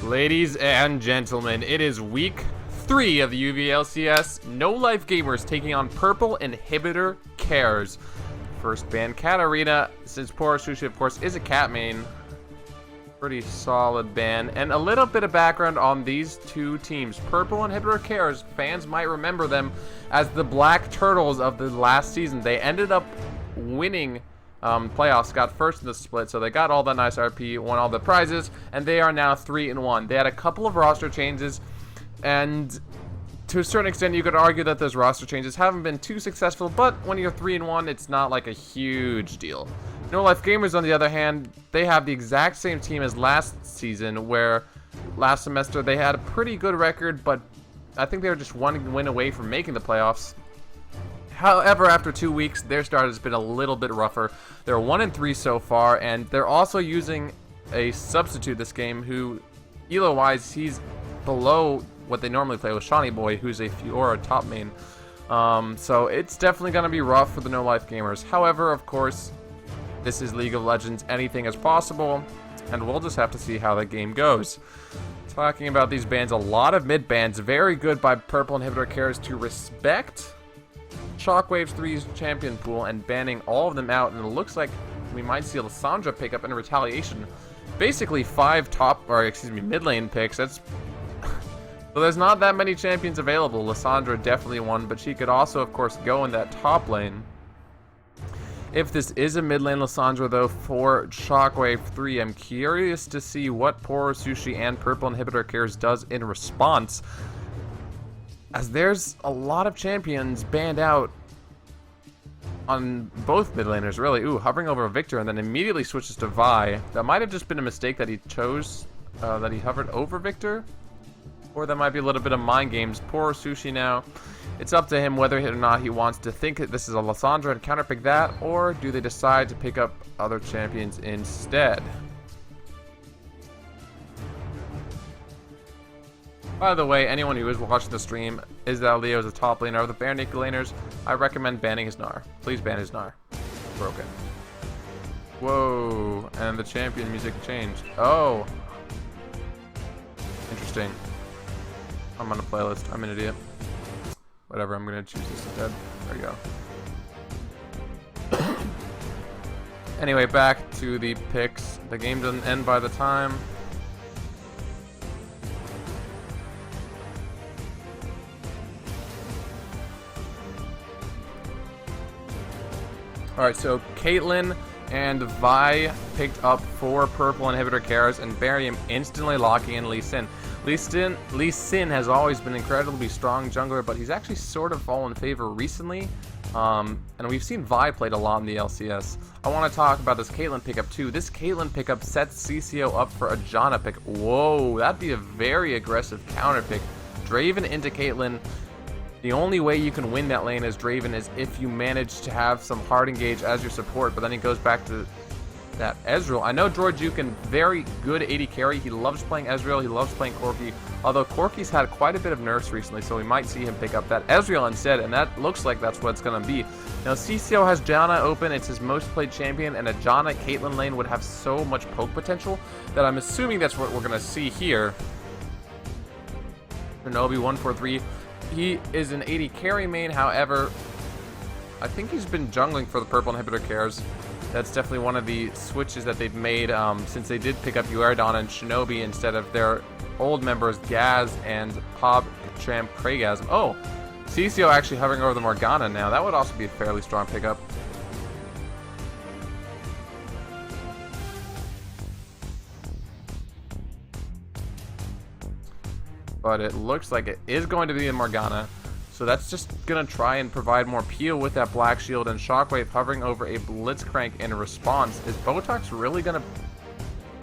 Ladies and gentlemen, it is week 3 of the LCS. No Life Gamers taking on Purple Inhibitor Cares. First ban Cat Arena, since Poor Sushi of course is a cat main. Pretty solid ban. And a little bit of background on these two teams. Purple Inhibitor Cares, fans might remember them as the Black Turtles of the last season. They ended up winning playoffs, got first in the split, so they got all that nice RP, won all the prizes, and they are now 3-1. They had a couple of roster changes, and to a certain extent you could argue that those roster changes haven't been too successful, but when you're 3-1 it's not like a huge deal. No Life Gamers, on the other hand, they have the exact same team as last season, where last semester they had a pretty good record, but I think they were just one win away from making the playoffs. However, after 2 weeks, their start has been a little bit rougher. They're 1-3 so far, and they're also using a substitute this game who, elo-wise, he's below what they normally play with Shawnee Boy, who's a Fiora top main. So it's definitely going to be rough for the No Life Gamers. However, of course, this is League of Legends. Anything is possible, and we'll just have to see how the game goes. Talking about these bans, a lot of mid bans. Very good by Purple Inhibitor Cares to respect Shockwave's 3's champion pool and banning all of them out, and it looks like we might see Lissandra pick up in retaliation. Basically 5 mid lane picks. That's so there's not that many champions available. Lissandra definitely one, but she could also of course go in that top lane. If this is a mid lane Lissandra though for Shockwave 3, I'm curious to see what Poor Sushi and Purple Inhibitor Cares does in response, as there's a lot of champions banned out on both mid laners, really. Ooh, hovering over Victor and then immediately switches to Vi. That might have just been a mistake that he chose, that he hovered over Victor. Or that might be a little bit of mind games. Poor Sushi now. It's up to him whether or not he wants to think that this is a Lissandra and counterpick that, or do they decide to pick up other champions instead. By the way, anyone who is watching the stream, is that Leo is a top laner of the Bare Naked laners, I recommend banning his Gnar. Please ban his Gnar. Broken. Whoa, and the champion music changed. Oh. Interesting. I'm on a playlist. I'm an idiot. Whatever, I'm gonna choose this instead. There you go. Anyway, back to the picks. The game doesn't end by the time. Alright, so Caitlyn and Vi picked up 4 Purple Inhibitor Cares and Barium instantly locking in Lee Sin. Lee Sin has always been an incredibly strong jungler, but he's actually sort of fallen in favor recently. And we've seen Vi played a lot in the LCS. I want to talk about this Caitlyn pickup too. This Caitlyn pickup sets CCO up for a Janna pick. Whoa, that'd be a very aggressive counter pick. Draven into Caitlyn. The only way you can win that lane as Draven is if you manage to have some hard engage as your support, but then he goes back to that Ezreal. I know Georgiou can very good AD carry. He loves playing Ezreal. He loves playing Corki. Although Corki's had quite a bit of nerfs recently, so we might see him pick up that Ezreal instead, and that looks like that's what it's going to be. Now, CCO has Janna open. It's his most played champion, and a Janna Caitlyn lane would have so much poke potential that I'm assuming that's what we're going to see here. Shinobi 143. He is an AD carry main, however, I think he's been jungling for the Purple Inhibitor Cares. That's definitely one of the switches that they've made since they did pick up Uerdon and Shinobi instead of their old members Gaz and PogChamp Craigasm. Oh, CCO actually hovering over the Morgana now. That would also be a fairly strong pickup. But it looks like it is going to be in Morgana. So that's just going to try and provide more peel with that Black Shield, and Shockwave hovering over a Blitzcrank in response. Is Botox really going to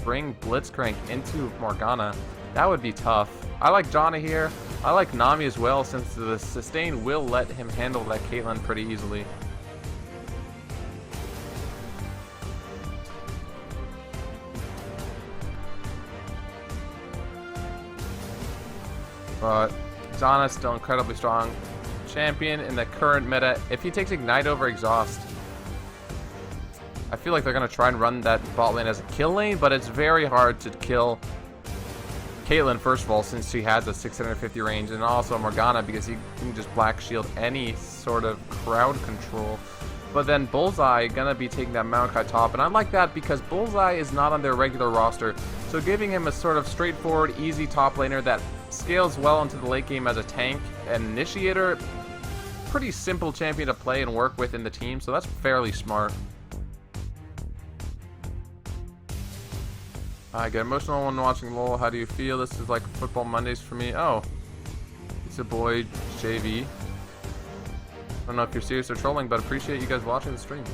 bring Blitzcrank into Morgana? That would be tough. I like Janna here. I like Nami as well, since the sustain will let him handle that Caitlyn pretty easily. But Janna's still incredibly strong champion in the current meta. If he takes Ignite over Exhaust, I feel like they're going to try and run that bot lane as a kill lane, but it's very hard to kill Caitlyn, first of all, since she has a 650 range, and also Morgana because you can just black shield any sort of crowd control. But then Bullseye gonna be taking that Maokai top, and I like that because Bullseye is not on their regular roster, so giving him a sort of straightforward, easy top laner that scales well into the late game as a tank and initiator. Pretty simple champion to play and work with in the team, so that's fairly smart. I get emotional when watching LOL. How do you feel? This is like football Mondays for me. Oh, it's a boy, JV. I don't know if you're serious or trolling, but appreciate you guys watching the stream.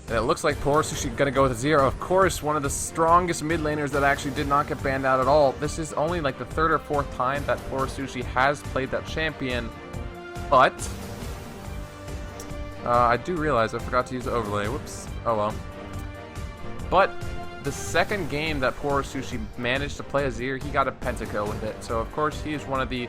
And it looks like Poor Sushi gonna go with Zero. Of course, one of the strongest mid laners that actually did not get banned out at all. This is only like the 3rd or 4th time that Poor Sushi has played that champion, but I do realize I forgot to use the overlay. Whoops. Oh well. But the second game that Poor Sushi managed to play Azir, he got a pentakill with it. So of course he is one of the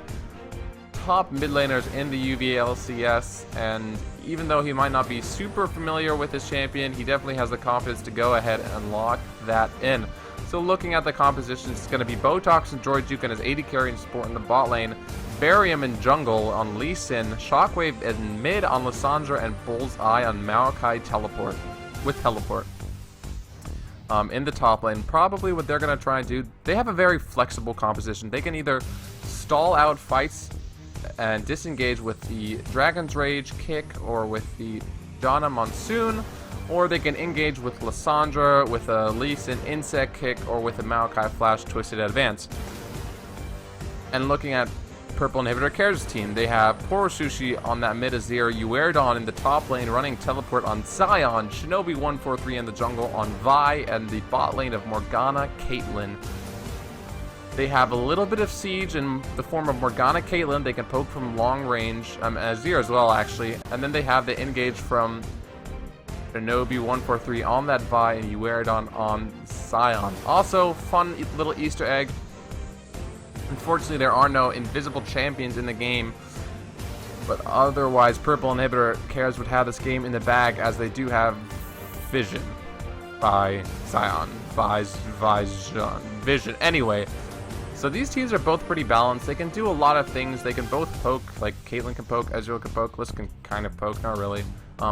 top mid laners in the UVA LCS, and even though he might not be super familiar with his champion, he definitely has the confidence to go ahead and lock that in. So looking at the compositions, it's going to be Botox and Droidjuke and his AD carry and support in the bot lane, Barium in jungle on Lee Sin, Shockwave in mid on Lissandra, and Bullseye on Maokai teleport. In the top lane, probably what they're going to try and do, they have a very flexible composition. They can either stall out fights and disengage with the Dragon's Rage kick or with the Donna Monsoon, or they can engage with Lissandra, with a Lee Sin insect kick, or with a Maokai flash twisted advance. And looking at Purple Inhibitor Cares team, they have Poor Sushi on that mid Azir, Uerdon in the top lane running teleport on Zion, Shinobi 143 in the jungle on Vi, and the bot lane of Morgana Caitlyn. They have a little bit of siege in the form of Morgana Caitlyn. They can poke from long range, Azir as well actually, and then they have the engage from Shinobi 143 on that Vi and Uerdon on Zion. Also, fun little Easter egg. Unfortunately, there are no invisible champions in the game, but otherwise, Purple Inhibitor Cares would have this game in the bag, as they do have Vision by Zion. Vision. Anyway, so these teams are both pretty balanced. They can do a lot of things. They can both poke, like Caitlyn can poke, Ezreal can poke, Liz can kind of poke, not really.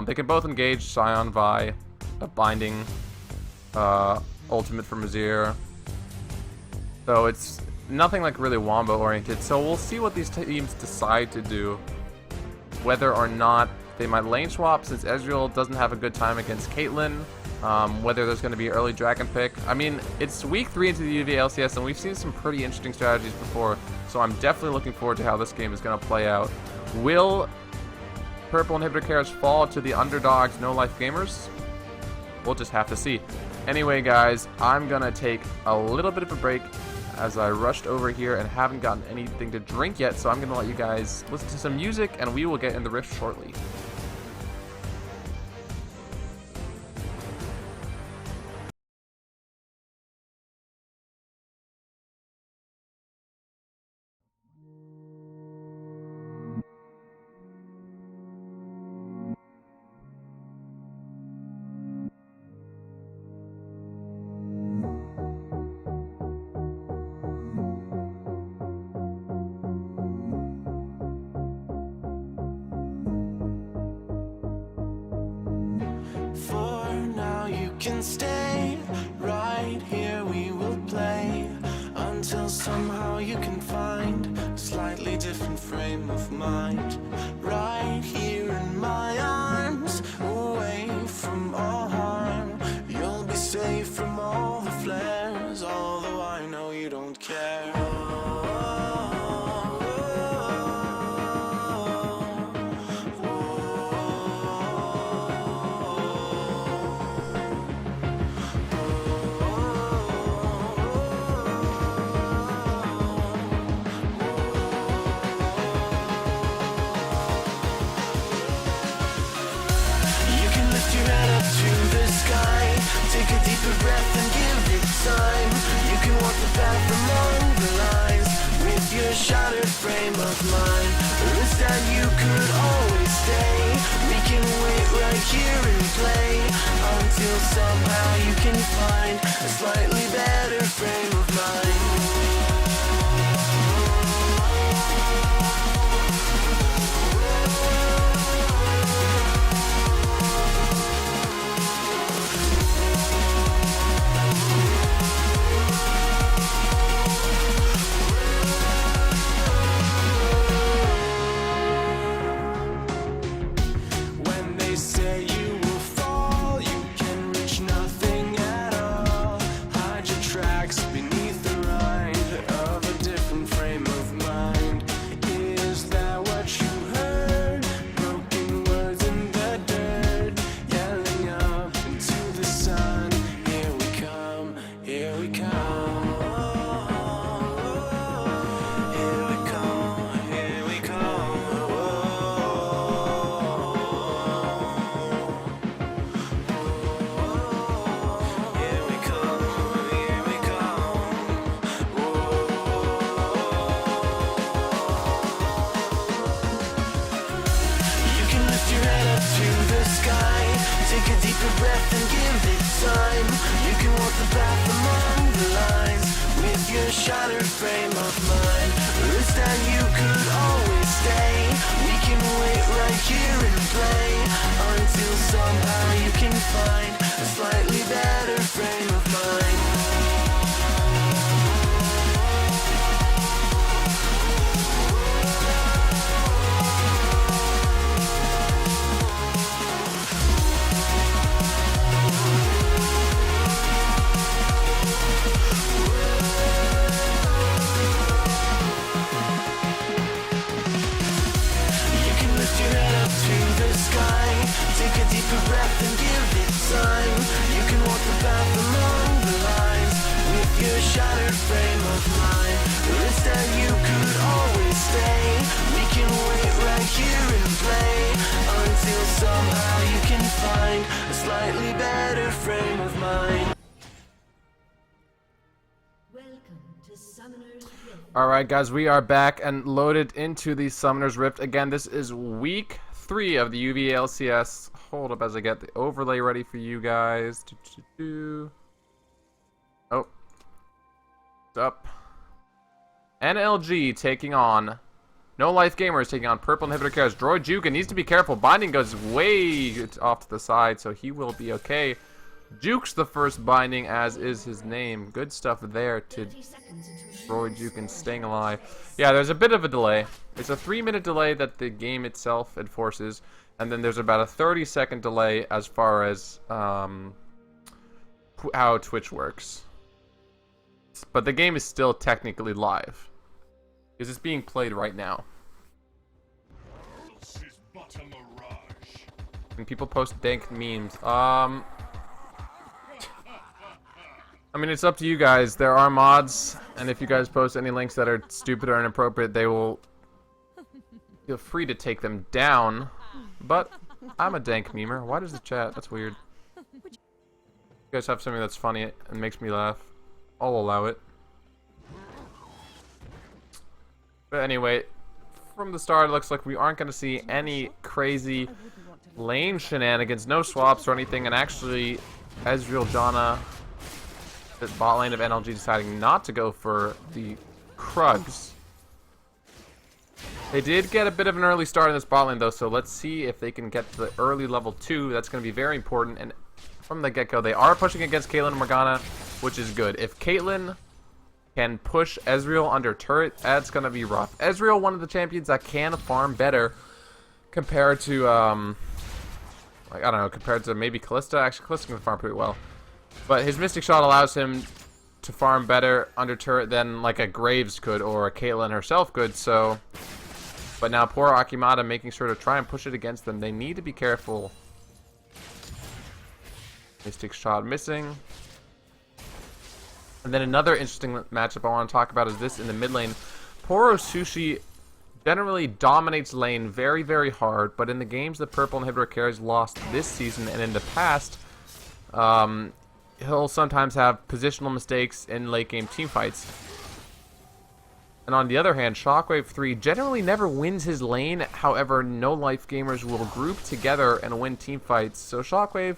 They can both engage Zion, Vi, a binding ultimate from Azir. So it's nothing like really Wombo oriented, so we'll see what these teams decide to do. Whether or not they might lane swap, since Ezreal doesn't have a good time against Caitlyn. Whether there's going to be early dragon pick. I mean, it's week 3 into the UVA LCS, and we've seen some pretty interesting strategies before, so I'm definitely looking forward to how this game is going to play out. Will Purple Inhibitor Cares fall to the underdogs, no life gamers? We'll just have to see. Anyway, guys, I'm going to take a little bit of a break, as I rushed over here and haven't gotten anything to drink yet, so I'm going to let you guys listen to some music, and we will get in the rift shortly. Can stay right here, we will play until somehow you can find a slightly different frame of mind. Right here in my arms, away from all harm, you'll be safe from all the flares, although I know you don't care. somehow you can find a slightly better frame of mind. When they say you will fall, you can reach nothing at all. Hide your tracks beneath the rind of a different frame of mind. Is that what you heard? Broken words in the dirt, yelling up into the sun. Here we come, here we come. Here we come, here we come. Here we come, here we come. You can lift your head up to the sky, take a deeper breath and give it time. You can walk the path among the lines with your shattered frame of mind. This time you could always stay. We can wait right here and play until somehow you can find a slightly better frame of mind. You can lift your head up to the sky, take a deeper breath and give it time. You can walk the path among the lines with your shattered frame of mind. This time you could always stay. We can wait right here and play until somehow you can find a slightly better frame of mind. Welcome to Summoner's Rift. Alright guys, we are back and loaded into the Summoner's Rift. Again, this is week 3 of the UV LCS. Hold up as I get the overlay ready for you guys. Oh. What's up? NLG taking on... No Life Gamers taking on Purple Inhibitor Cares. Droid Jukin needs to be careful. Binding goes way off to the side, so he will be okay. Juke's the first binding, as is his name. Good stuff there to 30 seconds until Droid Jukin staying alive. Yeah, there's a bit of a delay. It's a 3-minute delay that the game itself enforces, and then there's about a 30-second delay as far as how Twitch works. But the game is still technically live, because it's being played right now. This is but a mirage. And people post dank memes. I mean, it's up to you guys. There are mods, and if you guys post any links that are stupid or inappropriate, they will feel free to take them down. But I'm a dank memer. Why does the chat? That's weird. You guys have something that's funny and makes me laugh, I'll allow it. But anyway, from the start, it looks like we aren't going to see any crazy lane shenanigans, no swaps or anything, and actually, Ezreal Janna, the bot lane of NLG, deciding not to go for the Krugs. They did get a bit of an early start in this bot lane, though, so let's see if they can get to the early level 2. That's going to be very important, and from the get-go, they are pushing against Caitlyn and Morgana, which is good. If Caitlyn can push Ezreal under turret, that's going to be rough. Ezreal, one of the champions that can farm better compared to, like, I don't know, compared to maybe Callista. Actually, Callista can farm pretty well. But his Mystic Shot allows him to farm better under turret than, like, a Graves could or a Caitlyn herself could, so... But now poor Akimata making sure to try and push it against them. They need to be careful. Mystic Shot missing. And then another interesting matchup I want to talk about is this in the mid lane. Poro Sushi generally dominates lane very, very hard, but in the games that Purple Inhibitor Cares lost this season and in the past, he'll sometimes have positional mistakes in late game teamfights. And on the other hand, Shockwave 3 generally never wins his lane. However, no-life gamers will group together and win teamfights. So Shockwave,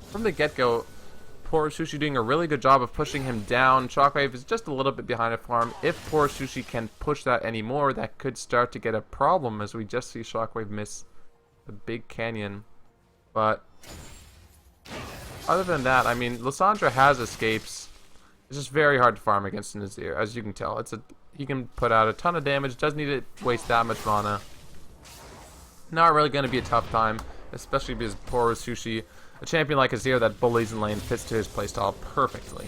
from the get-go, Poor Sushi doing a really good job of pushing him down. Shockwave is just a little bit behind a farm. If Poor Sushi can push that anymore, that could start to get a problem, as we just see Shockwave miss the big canyon. But other than that, I mean, Lysandra has escapes. It's just very hard to farm against Nazir, as you can tell. He can put out a ton of damage, doesn't need to waste that much mana. Not really going to be a tough time, especially because Poor Sushi, a champion like Azir that bullies in lane, fits to his playstyle perfectly.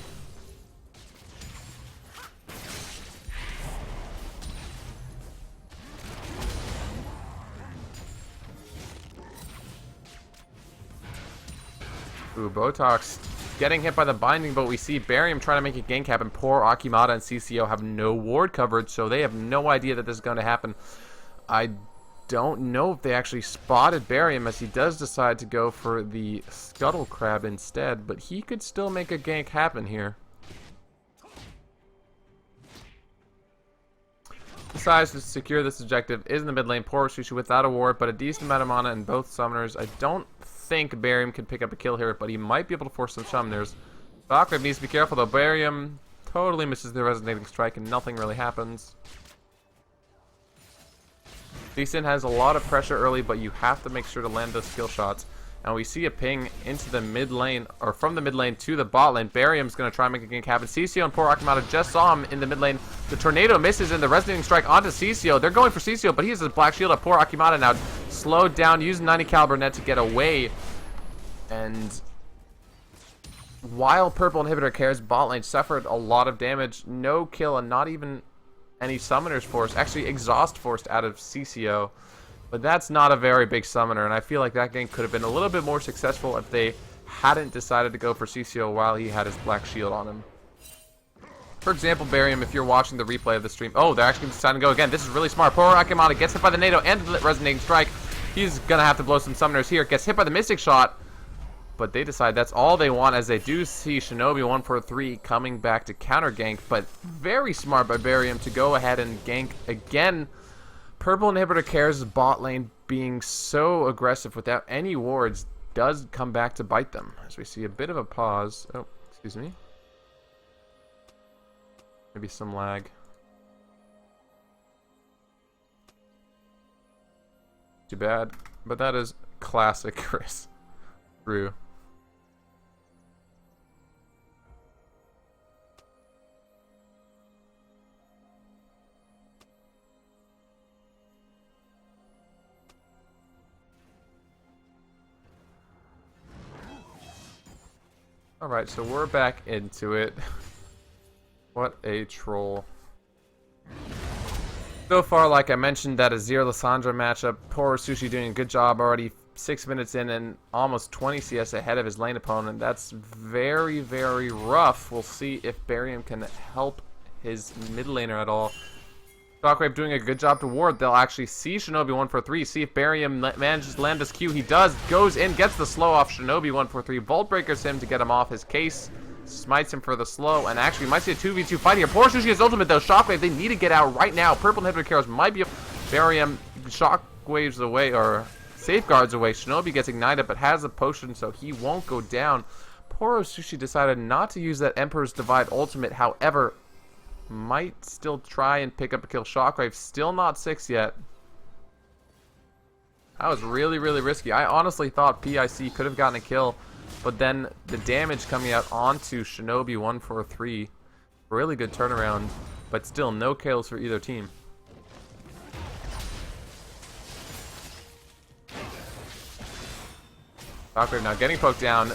Ooh, Botox getting hit by the binding, but we see Barium trying to make a gank happen. Poor Akimata and CCO have no ward coverage, so they have no idea that this is going to happen. I don't know if they actually spotted Barium, as he does decide to go for the Scuttle Crab instead, but he could still make a gank happen here. Decides to secure this objective, is in the mid lane. Poor Sushi without a ward, but a decent amount of mana in both summoners. I don't think Barium can pick up a kill here, but he might be able to force some summoners. Shockwave needs to be careful though. Barium totally misses the resonating strike and nothing really happens. Lee Sin has a lot of pressure early, but you have to make sure to land those skill shots. And we see a ping into the mid lane, or from the mid lane to the bot lane. Barium's going to try and make a gank happen. CCO and poor Akimata just saw him in the mid lane. The tornado misses and the resonating strike onto CCO. They're going for CCO, but he has a black shield up. Poor Akimata now slowed down, using 90 caliber net to get away. And while purple inhibitor cares, bot lane suffered a lot of damage. No kill and not even any summoners forced. Actually, exhaust forced out of CCO. But that's not a very big summoner, and I feel like that game could have been a little bit more successful if they hadn't decided to go for CCO while he had his black shield on him. For example, Barium, if you're watching the replay of the stream, oh, they're actually deciding to go again. This is really smart. Poor Akimata gets hit by the NATO and the resonating strike. He's gonna have to blow some summoners here. Gets hit by the Mystic Shot, but they decide that's all they want, as they do see Shinobi 143 coming back to counter gank. But very smart by Barium to go ahead and gank again. Purple inhibitor cares bot lane being so aggressive without any wards does come back to bite them, as we see a bit of a pause. Oh, excuse me. Maybe some lag. Too bad, but that is classic Chris. True. Alright, so we're back into it. What a troll. So far, like I mentioned, that Azir Lysandra matchup, poor Sushi doing a good job already 6 minutes in and almost 20 CS ahead of his lane opponent. That's very, very rough. We'll see if Barium can help his mid laner at all. Shockwave doing a good job to ward. They'll actually see Shinobi 143. See if Barium manages to land this Q. He does. Goes in, gets the slow off Shinobi 143. Vault Breakers him to get him off his case. Smites him for the slow. And actually might see a 2v2 fight here. Poor Sushi has ultimate though. Shockwave, they need to get out right now. Purple inhibitor carries might be... Barium shockwaves away, or safeguards away. Shinobi gets ignited but has a potion, so he won't go down. Poor Sushi decided not to use that Emperor's Divide ultimate. However, might still try and pick up a kill. Shockwave still not 6 yet. That was really, really risky. I honestly thought PIC could have gotten a kill, but then the damage coming out onto Shinobi 143, really good turnaround, but still no kills for either team. Shockwave now getting poked down.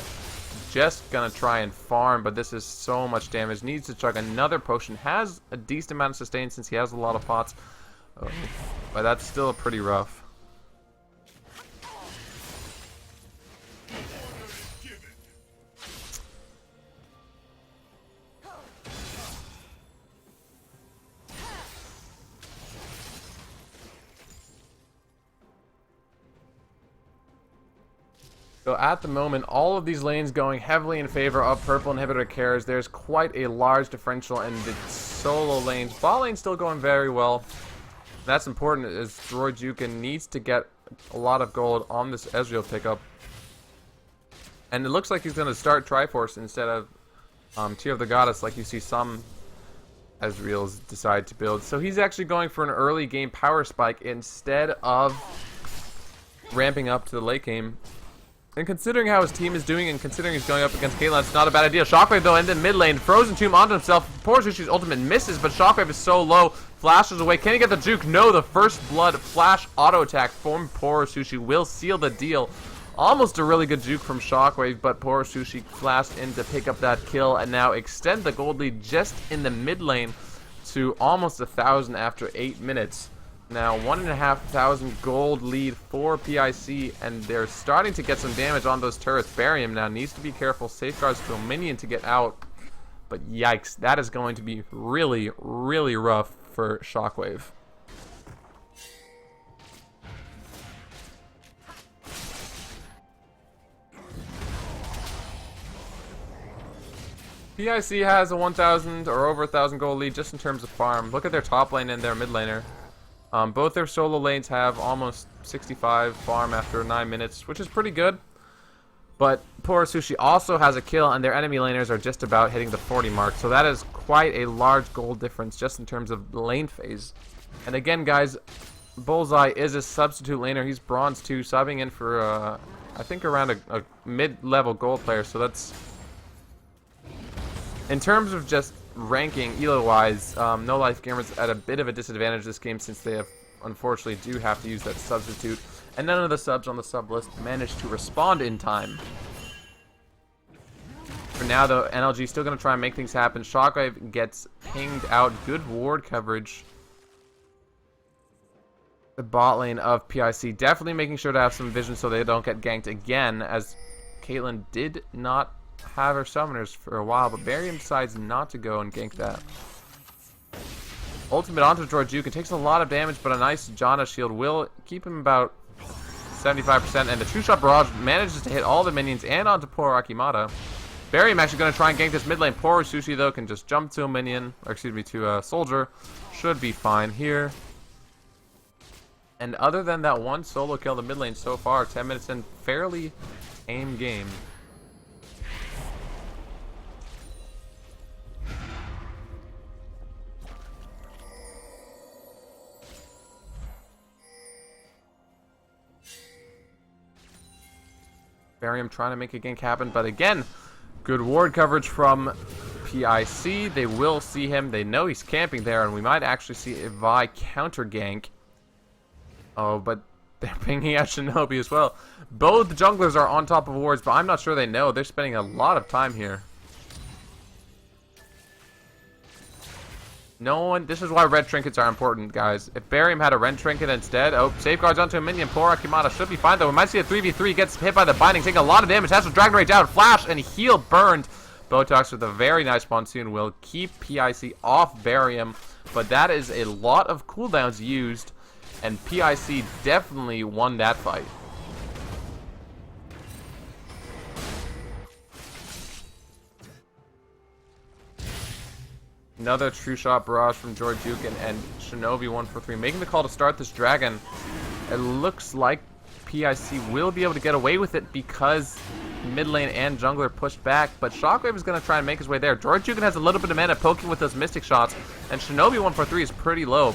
Just gonna try and farm, but this is so much damage. Needs to chug another potion. Has a decent amount of sustain since he has a lot of pots. Oh, but that's still pretty rough. So at the moment, all of these lanes going heavily in favor of purple inhibitor cares. There's quite a large differential in the solo lanes. Bot lane still going very well. That's important, as Droid Jukin needs to get a lot of gold on this Ezreal pickup. And it looks like he's going to start Triforce instead of Tear of the Goddess, like you see some Ezreals decide to build. So he's actually going for an early game power spike instead of ramping up to the late game. And considering how his team is doing and considering he's going up against Caitlyn, it's not a bad idea. Shockwave, though, in the mid lane. Frozen Tomb onto himself. Poor Sushi's ultimate misses, but Shockwave is so low. Flashes away. Can he get the juke? No, the first blood flash auto attack from Poor Sushi will seal the deal. Almost a really good juke from Shockwave, but Poor Sushi flashed in to pick up that kill and now extend the gold lead just in the mid lane to almost 1,000 after 8 minutes. Now 1,500 gold lead for PIC, and they're starting to get some damage on those turrets. Barium now needs to be careful. Safeguards to a minion to get out, but yikes, that is going to be really, really rough for Shockwave. PIC has a 1,000 or over 1,000 gold lead just in terms of farm. Look at their top lane and their mid laner. Both their solo lanes have almost 65 farm after 9 minutes, which is pretty good. But Poor Sushi also has a kill, and their enemy laners are just about hitting the 40 mark. So that is quite a large gold difference just in terms of lane phase. And again, guys, Bullseye is a substitute laner. He's bronze 2, subbing in for, I think, around a mid-level gold player. So that's... In terms of just ranking, elo-wise, No Life Gamers at a bit of a disadvantage this game since they unfortunately do have to use that substitute. And none of the subs on the sub list managed to respond in time. For now, though, NLG is still going to try and make things happen. Shockwave gets pinged out. Good ward coverage. The bot lane of PIC definitely making sure to have some vision so they don't get ganked again, as Caitlyn did not have her summoners for a while, but Barium decides not to go and gank that. Ultimate onto Georgiuk. It takes a lot of damage, but a nice Janna shield will keep him about 75%, and the True Shot Barrage manages to hit all the minions and onto poor Akimata. Barium actually going to try and gank this mid lane. Poor Sushi, though, can just jump to a minion, or excuse me, to a soldier. Should be fine here. And other than that one solo kill in the mid lane so far, 10 minutes in, fairly tame game. Barium trying to make a gank happen, but again, good ward coverage from PIC. They will see him. They know he's camping there, and we might actually see a Vi counter gank. Oh, but they're pinging out Shinobi as well. Both junglers are on top of wards, but I'm not sure they know. They're spending a lot of time here. No one... This is why red trinkets are important, guys. If Barium had a red trinket instead... Oh, safeguards onto a minion. Poor Akimata should be fine, though. We might see a 3v3. Gets hit by the binding, taking a lot of damage. Has to Dragon Rage out. Flash and heal burned. Botox with a very nice Monsoon will keep PIC off Barium. But that is a lot of cooldowns used. And PIC definitely won that fight. Another True Shot Barrage from Georgiuk and Shinobi 1 for 3. Making the call to start this dragon. It looks like PIC will be able to get away with it because mid lane and jungler pushed back. But Shockwave is going to try and make his way there. Georgiuk has a little bit of mana poking with those Mystic Shots. And Shinobi 1 for 3 is pretty low.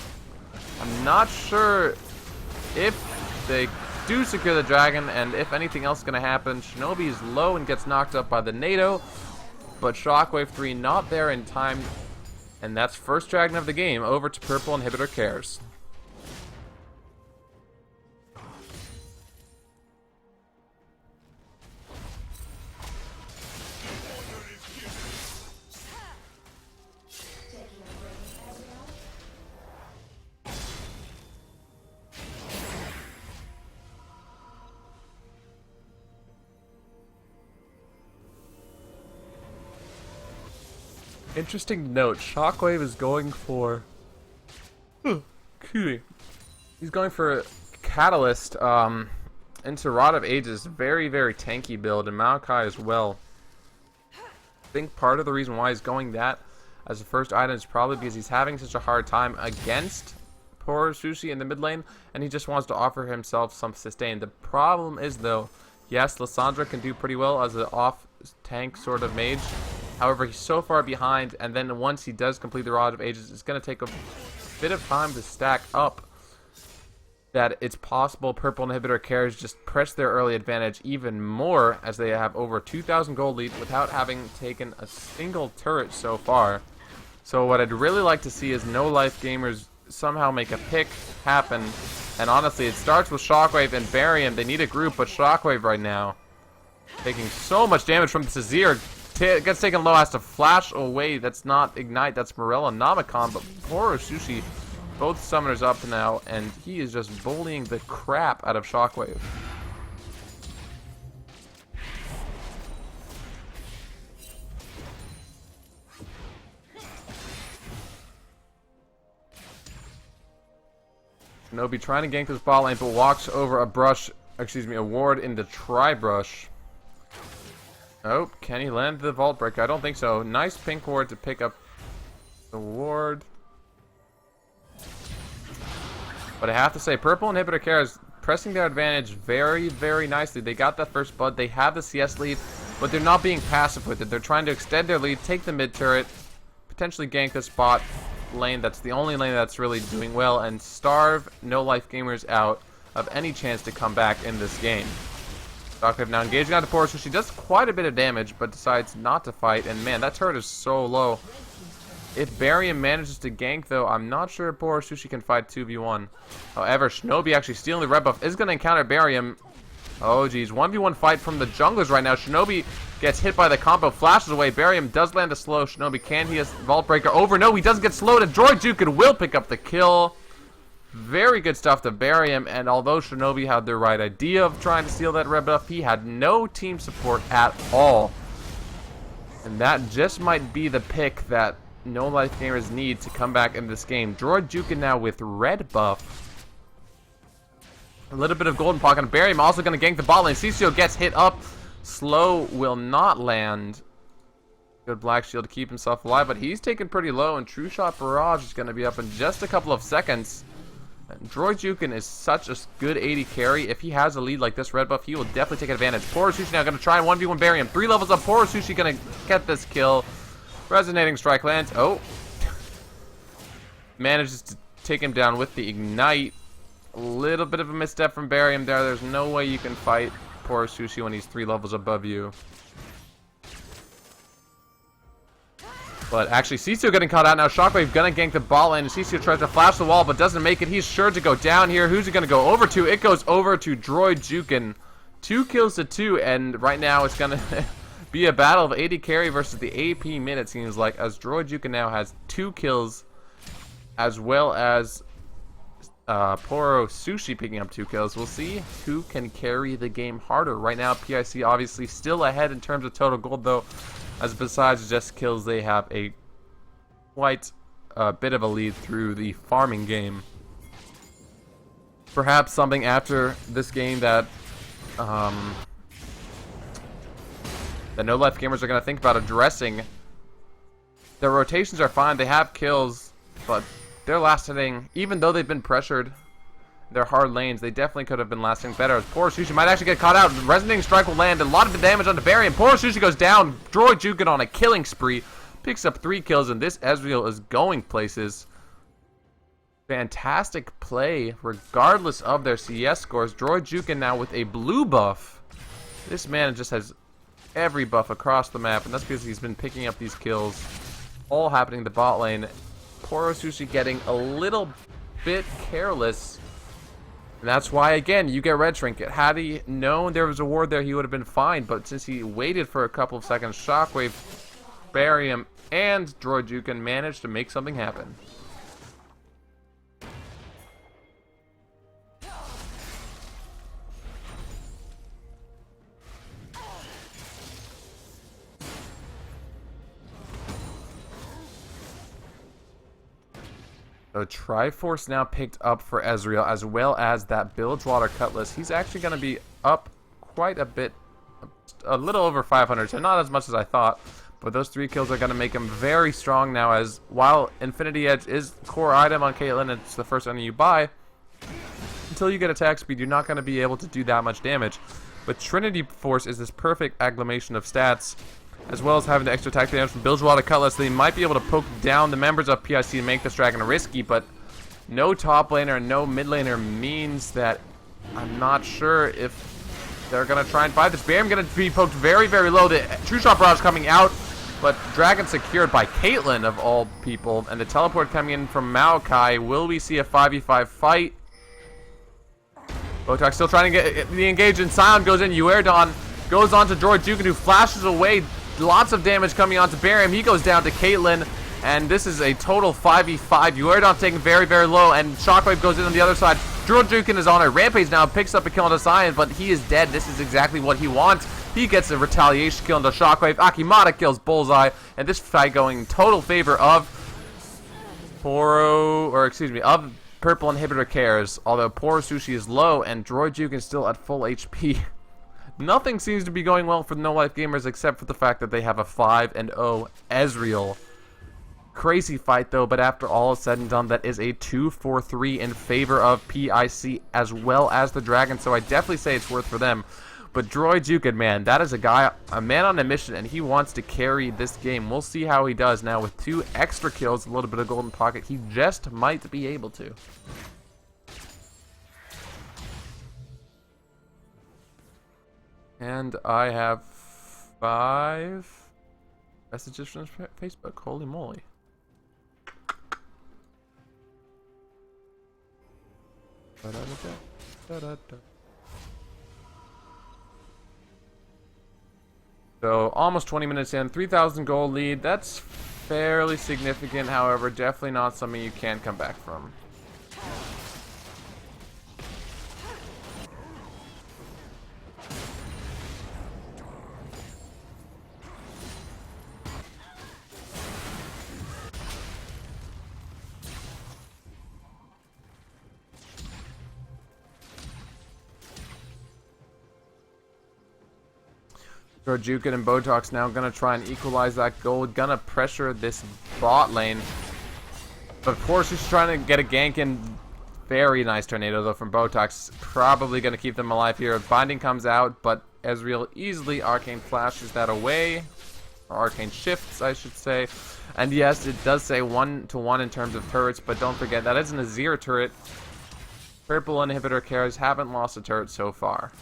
I'm not sure if they do secure the dragon and if anything else is going to happen. Shinobi is low and gets knocked up by the NATO. But Shockwave 3 not there in time. And that's first dragon of the game over to Purple Inhibitor Cares. Interesting note, Shockwave is going for... excuse me. He's going for Catalyst into Rod of Ages. Very, very tanky build, and Maokai as well. I think part of the reason why he's going that as the first item is probably because he's having such a hard time against poor Sushi in the mid lane, and he just wants to offer himself some sustain. The problem is, though, Yes, Lissandra can do pretty well as an off-tank sort of mage. However, he's so far behind, and then once he does complete the Rod of Ages, it's going to take a bit of time to stack up that it's possible purple inhibitor carries just press their early advantage even more as they have over 2,000 gold lead without having taken a single turret so far. So what I'd really like to see is No Life Gamers somehow make a pick happen. And honestly, it starts with Shockwave and Barium. They need a group, but Shockwave right now taking so much damage from the Azir. Gets taken low, has to flash away. That's not Ignite, that's Morella Namicon, but poor Sushi, both summoners up now, and he is just bullying the crap out of Shockwave. Shinobi trying to gank this bot lane, but walks over a ward in the Tri-Brush. Oh, can he land the Vault Breaker? I don't think so. Nice pink ward to pick up the ward. But I have to say, Purple Inhibitor Care is pressing their advantage very, very nicely. They got that first Bud. They have the CS lead, but they're not being passive with it. They're trying to extend their lead, take the mid turret, potentially gank this bot lane. That's the only lane that's really doing well, and starve No Life Gamers out of any chance to come back in this game. Shockwave now engaging on the Poor Sushi, does quite a bit of damage, but decides not to fight. And man, that turret is so low. If Barium manages to gank, though, I'm not sure Poor Sushi can fight 2v1. However, Shinobi actually stealing the red buff is going to encounter Barium. Oh, geez. 1v1 fight from the junglers right now. Shinobi gets hit by the combo, flashes away. Barium does land a slow. Shinobi can he has Vault Breaker over. No, he doesn't get slowed, and Droid Jukin will pick up the kill. Very good stuff to Barium, and although Shinobi had the right idea of trying to steal that red buff, he had no team support at all. And that just might be the pick that No Life Gamers need to come back in this game. Droid Jukin now with red buff. A little bit of golden pocket on Barium, also going to gank the bot lane. CCO gets hit up. Slow will not land. Good Black Shield to keep himself alive, but he's taken pretty low, and True Shot Barrage is going to be up in just a couple of seconds. And Droid Jukin is such a good AD carry. If he has a lead like this red buff, he will definitely take advantage. Poor Sushi now going to try and 1v1 Barium. 3 levels up. Poor Sushi going to get this kill. Resonating Strike lands. Oh. Manages to take him down with the Ignite. A little bit of a misstep from Barium there. There's no way you can fight Poor Sushi when he's 3 levels above you. But actually, Cecil getting caught out now. Shockwave gonna gank the bot lane, and Cecil tries to flash the wall, but doesn't make it. He's sure to go down here. Who's it gonna go over to? It goes over to Droid Jukin. 2 kills to 2, and right now it's gonna be a battle of AD carry versus the AP mid, it seems like, as Droid Jukin now has 2 kills, as well as Poro Sushi picking up 2 kills. We'll see who can carry the game harder. Right now, PIC obviously still ahead in terms of total gold, though, as besides just kills, they have a quite bit of a lead through the farming game. Perhaps something after this game that the No Life Gamers are going to think about addressing. Their rotations are fine, they have kills, but they're lasting, even though they've been pressured, their hard lanes, they definitely could have been lasting better. As Poor Sushi might actually get caught out. Resonating Strike will land a lot of the damage on the Barium. Poor Sushi goes down. Droid Jukin on a killing spree. Picks up 3 kills, and this Ezreal is going places. Fantastic play, regardless of their CS scores. Droid Jukin now with a blue buff. This man just has every buff across the map, and that's because he's been picking up these kills. All happening in the bot lane. Poor Sushi getting a little bit careless. And that's why, again, you get Red Trinket. Had he known there was a ward there, he would have been fine. But since he waited for a couple of seconds, Shockwave, Barium, and Droid Jukin managed to make something happen. So Triforce now picked up for Ezreal, as well as that Bilgewater Cutlass. He's actually going to be up quite a bit, a little over 500, so not as much as I thought. But those 3 kills are going to make him very strong now, as while Infinity Edge is the core item on Caitlyn, it's the first item you buy, until you get attack speed, you're not going to be able to do that much damage. But Trinity Force is this perfect agglomeration of stats, as well as having the extra attack damage from Bilgewater Cutlass. They might be able to poke down the members of PIC to make this dragon risky, but no top laner and no mid laner means that I'm not sure if they're going to try and fight this. Bam going to be poked very, very low. The True Shot Barrage coming out, but Dragon secured by Caitlyn of all people, and the teleport coming in from Maokai. Will we see a 5v5 fight? Botox still trying to get the engage, and Sion goes in. Uerdon goes on to Droidjuken, who flashes away. Lots of damage coming onto Barium. He goes down to Caitlyn, and this is a total 5v5. Uerdon taking very, very low, and Shockwave goes in on the other side. Droidjuken is on a rampage now, picks up a kill onto Sion, but he is dead. This is exactly what he wants. He gets a retaliation kill into Shockwave. Akimata kills Bullseye, and this fight going in total favor of of Purple Inhibitor Cares, although poor Sushi is low and Droidjuken is still at full HP. Nothing seems to be going well for the No Life Gamers except for the fact that they have a 5-0 Ezreal. Crazy fight though, but after all is said and done, that is a 2-4-3 in favor of PIC as well as the Dragon, so I definitely say it's worth for them. But Droidjuken, man, that is a man on a mission, and he wants to carry this game. We'll see how he does now with 2 extra kills, a little bit of golden pocket. He just might be able to. And I have 5 messages from Facebook. Holy moly. So almost 20 minutes in, 3,000 gold lead. That's fairly significant, however, definitely not something you can come back from. Droidjuken and Botox now gonna try and equalize that gold, gonna pressure this bot lane. But of course he's trying to get a gank in. Very nice tornado though from Botox. Probably gonna keep them alive here. Binding comes out, but Ezreal easily arcane flashes that away. Or arcane shifts, I should say. And yes, it does say 1-to-1 in terms of turrets, but don't forget that isn't a Azir turret. Purple Inhibitor Cares haven't lost a turret so far.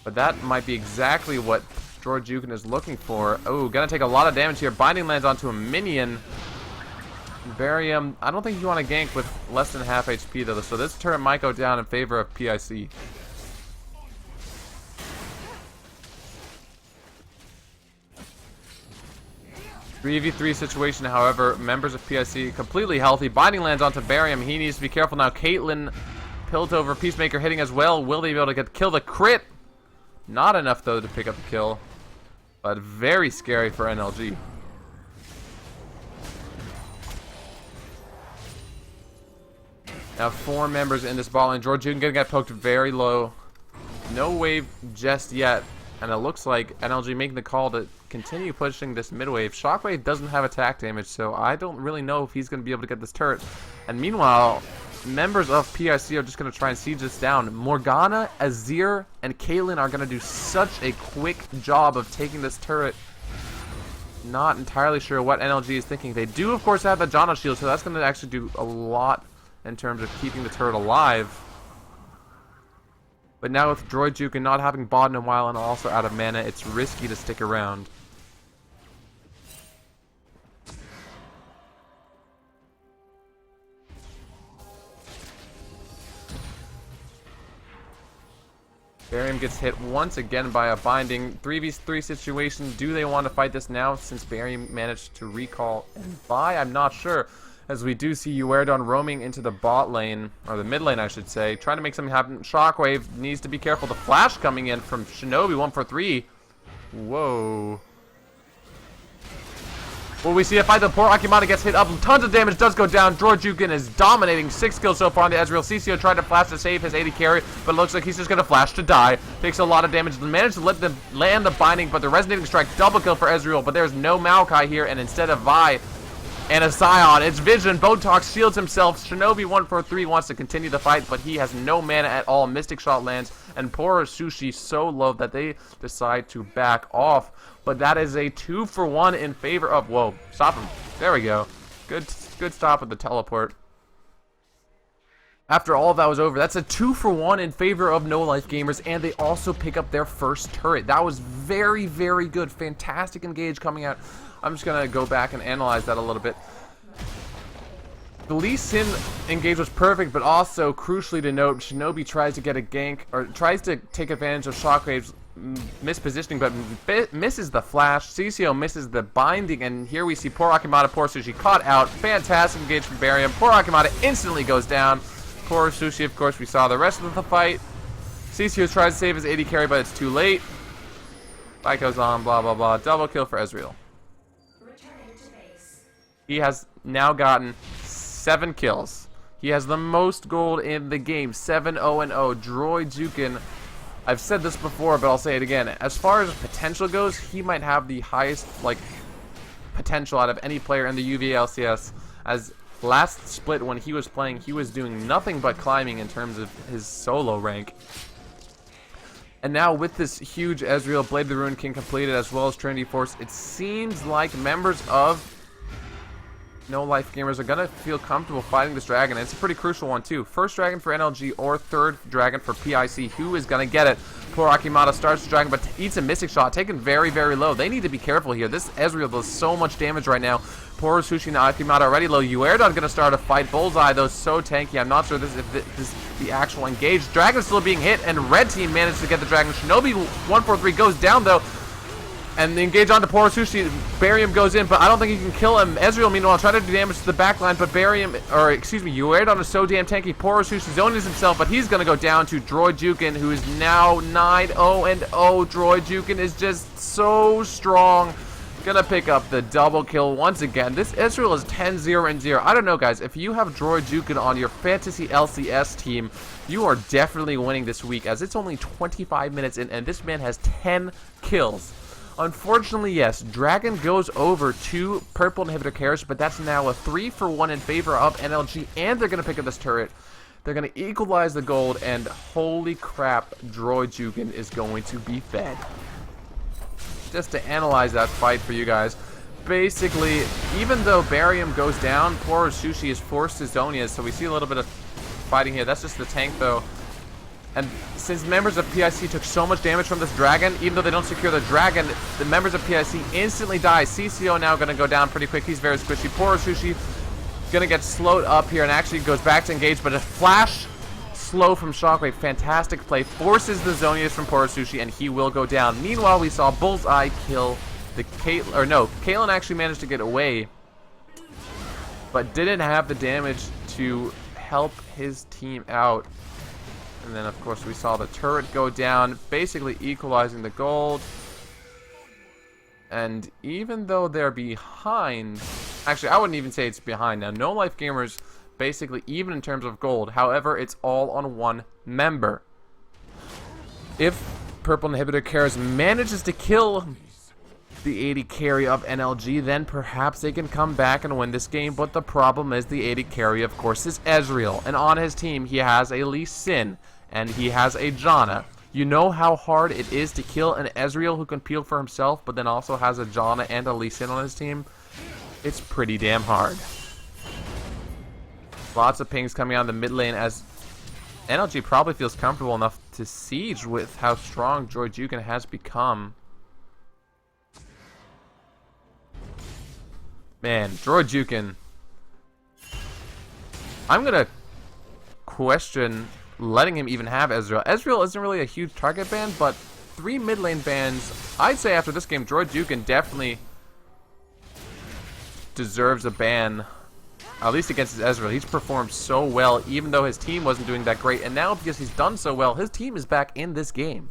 But that might be exactly what Droidjuken is looking for. Oh, gonna take a lot of damage here. Binding lands onto a minion. Barium, I don't think you want to gank with less than half HP though, so this turret might go down in favor of PIC. Three v 3 situation, however, members of PIC completely healthy. Binding lands onto Barium. He needs to be careful now. Caitlyn, Piltover, Peacemaker hitting as well. Will they be able to kill the crit? Not enough, though, to pick up the kill. But very scary for NLG. Now 4 members in this ball lane. Droidjuken gonna get poked very low. No wave just yet. And it looks like NLG making the call to continue pushing this mid wave. Shockwave doesn't have attack damage, so I don't really know if he's going to be able to get this turret. And meanwhile, members of PIC are just going to try and siege this down. Morgana, Azir, and Caitlyn are going to do such a quick job of taking this turret. Not entirely sure what NLG is thinking. They do, of course, have the Janna shield, so that's going to actually do a lot in terms of keeping the turret alive. But now with Droidjuken not having bought in a while and also out of mana, it's risky to stick around. Barium gets hit once again by a binding. 3v3 situation. Do they want to fight this now since Barium managed to recall and buy? I'm not sure. As we do see Uerdon roaming into the bot lane, or the mid lane I should say, trying to make something happen. Shockwave needs to be careful. The flash coming in from Shinobi, 1 for 3. Whoa. Will we see a fight? The poor Akimata gets hit up. Tons of damage does go down. Droidjuken is dominating. 6 kills so far on the Ezreal. CCO tried to flash to save his AD carry, but it looks like he's just going to flash to die. Takes a lot of damage. Managed to let them land the binding, but the resonating strike double kill for Ezreal. But there's no Maokai here, and instead of Vi and a Scion, it's Vision. Botox shields himself. Shinobi 1 for 3 wants to continue the fight, but he has no mana at all. Mystic Shot lands, and poor Sushi so low that they decide to back off. But that is a 2-for-1 in favor of... Whoa, stop him. There we go. Good stop with the teleport. After all of that was over, that's a 2-for-1 in favor of No Life Gamers, and they also pick up their first turret. That was very, very good. Fantastic engage coming out. I'm just going to go back and analyze that a little bit. The Lee Sin engage was perfect, but also, crucially to note, Shinobi tries to get a gank, or tries to take advantage of Shockwave's mispositioning, but misses the flash. CCO misses the binding, and here we see poor Akimata, poor Sushi caught out. Fantastic engage from Barium. Poor Akimata instantly goes down. Poor Sushi, of course, we saw the rest of the fight. CCO tries to save his AD carry, but it's too late. Fight goes on, blah, blah, blah. Double kill for Ezreal. He has now gotten 7 kills. He has the most gold in the game. 7-0-0. Droidzukin. I've said this before, but I'll say it again. As far as potential goes, he might have the highest, like, potential out of any player in the UV LCS. As last split when he was playing, he was doing nothing but climbing in terms of his solo rank. And now with this huge Ezreal Blade of the Ruined King completed, as well as Trinity Force, it seems like members of No Life Gamers are going to feel comfortable fighting this dragon. And it's a pretty crucial one too. First dragon for NLG or third dragon for PIC. Who is going to get it? Poor Akimata starts the dragon but eats a missing shot. Taken very, very low. They need to be careful here. This Ezreal does so much damage right now. Poor Sushi and Akimata already low. Uerdon going to start a fight. Bullseye though, so tanky. I'm not sure if this is the actual engage. Dragon still being hit, and red team managed to get the dragon. Shinobi 143 goes down though. And the engage onto poor Sushi. Barium goes in, but I don't think he can kill him. Ezreal, meanwhile, trying to do damage to the backline, but Uerdon is so damn tanky. Poor Sushi zonies himself, but he's going to go down to Droidzukin, who is now 9-0-0. Droidzukin is just so strong. Gonna pick up the double kill once again. This Ezreal is 10-0-0. I don't know, guys. If you have Droidzukin on your fantasy LCS team, you are definitely winning this week, as it's only 25 minutes in, and this man has 10 kills. Unfortunately, yes, Dragon goes over to Purple Inhibitor Carriers, but that's now a 3-for-1 in favor of NLG, and they're going to pick up this turret. They're going to equalize the gold, and holy crap, Droidzukin is going to be fed. Just to analyze that fight for you guys, basically, even though Barium goes down, poor Sushi is forced to Zonias, so we see a little bit of fighting here. That's just the tank, though. And since members of PIC took so much damage from this dragon, even though they don't secure the dragon, the members of PIC instantly die. CCO now going to go down pretty quick. He's very squishy. Poor Sushi going to get slowed up here and actually goes back to engage, but a flash slow from Shockwave. Fantastic play. Forces the Zonius from poor Sushi, and he will go down. Meanwhile, we saw Bullseye kill the Caitlyn, or no, Caitlyn actually managed to get away, but didn't have the damage to help his team out. And then, of course, we saw the turret go down, basically equalizing the gold. And even though they're behind... Actually, I wouldn't even say it's behind. Now, No Life Gamers, basically even in terms of gold. However, it's all on one member. If Purple Inhibitor Carriers manages to kill the AD carry of NLG, then perhaps they can come back and win this game. But the problem is the AD carry, of course, is Ezreal. And on his team, he has a Lee Sin. And he has a Janna. You know how hard it is to kill an Ezreal who can peel for himself, but then also has a Janna and a Lee Sin on his team? It's pretty damn hard. Lots of pings coming out of the mid lane as NLG probably feels comfortable enough to siege with how strong Droidzukin has become. Man, Droidzukin. I'm gonna question letting him even have Ezreal. Ezreal isn't really a huge target ban, but 3 mid lane bans. I'd say after this game, Droidzukin definitely deserves a ban, at least against his Ezreal. He's performed so well, even though his team wasn't doing that great. And now, because he's done so well, his team is back in this game.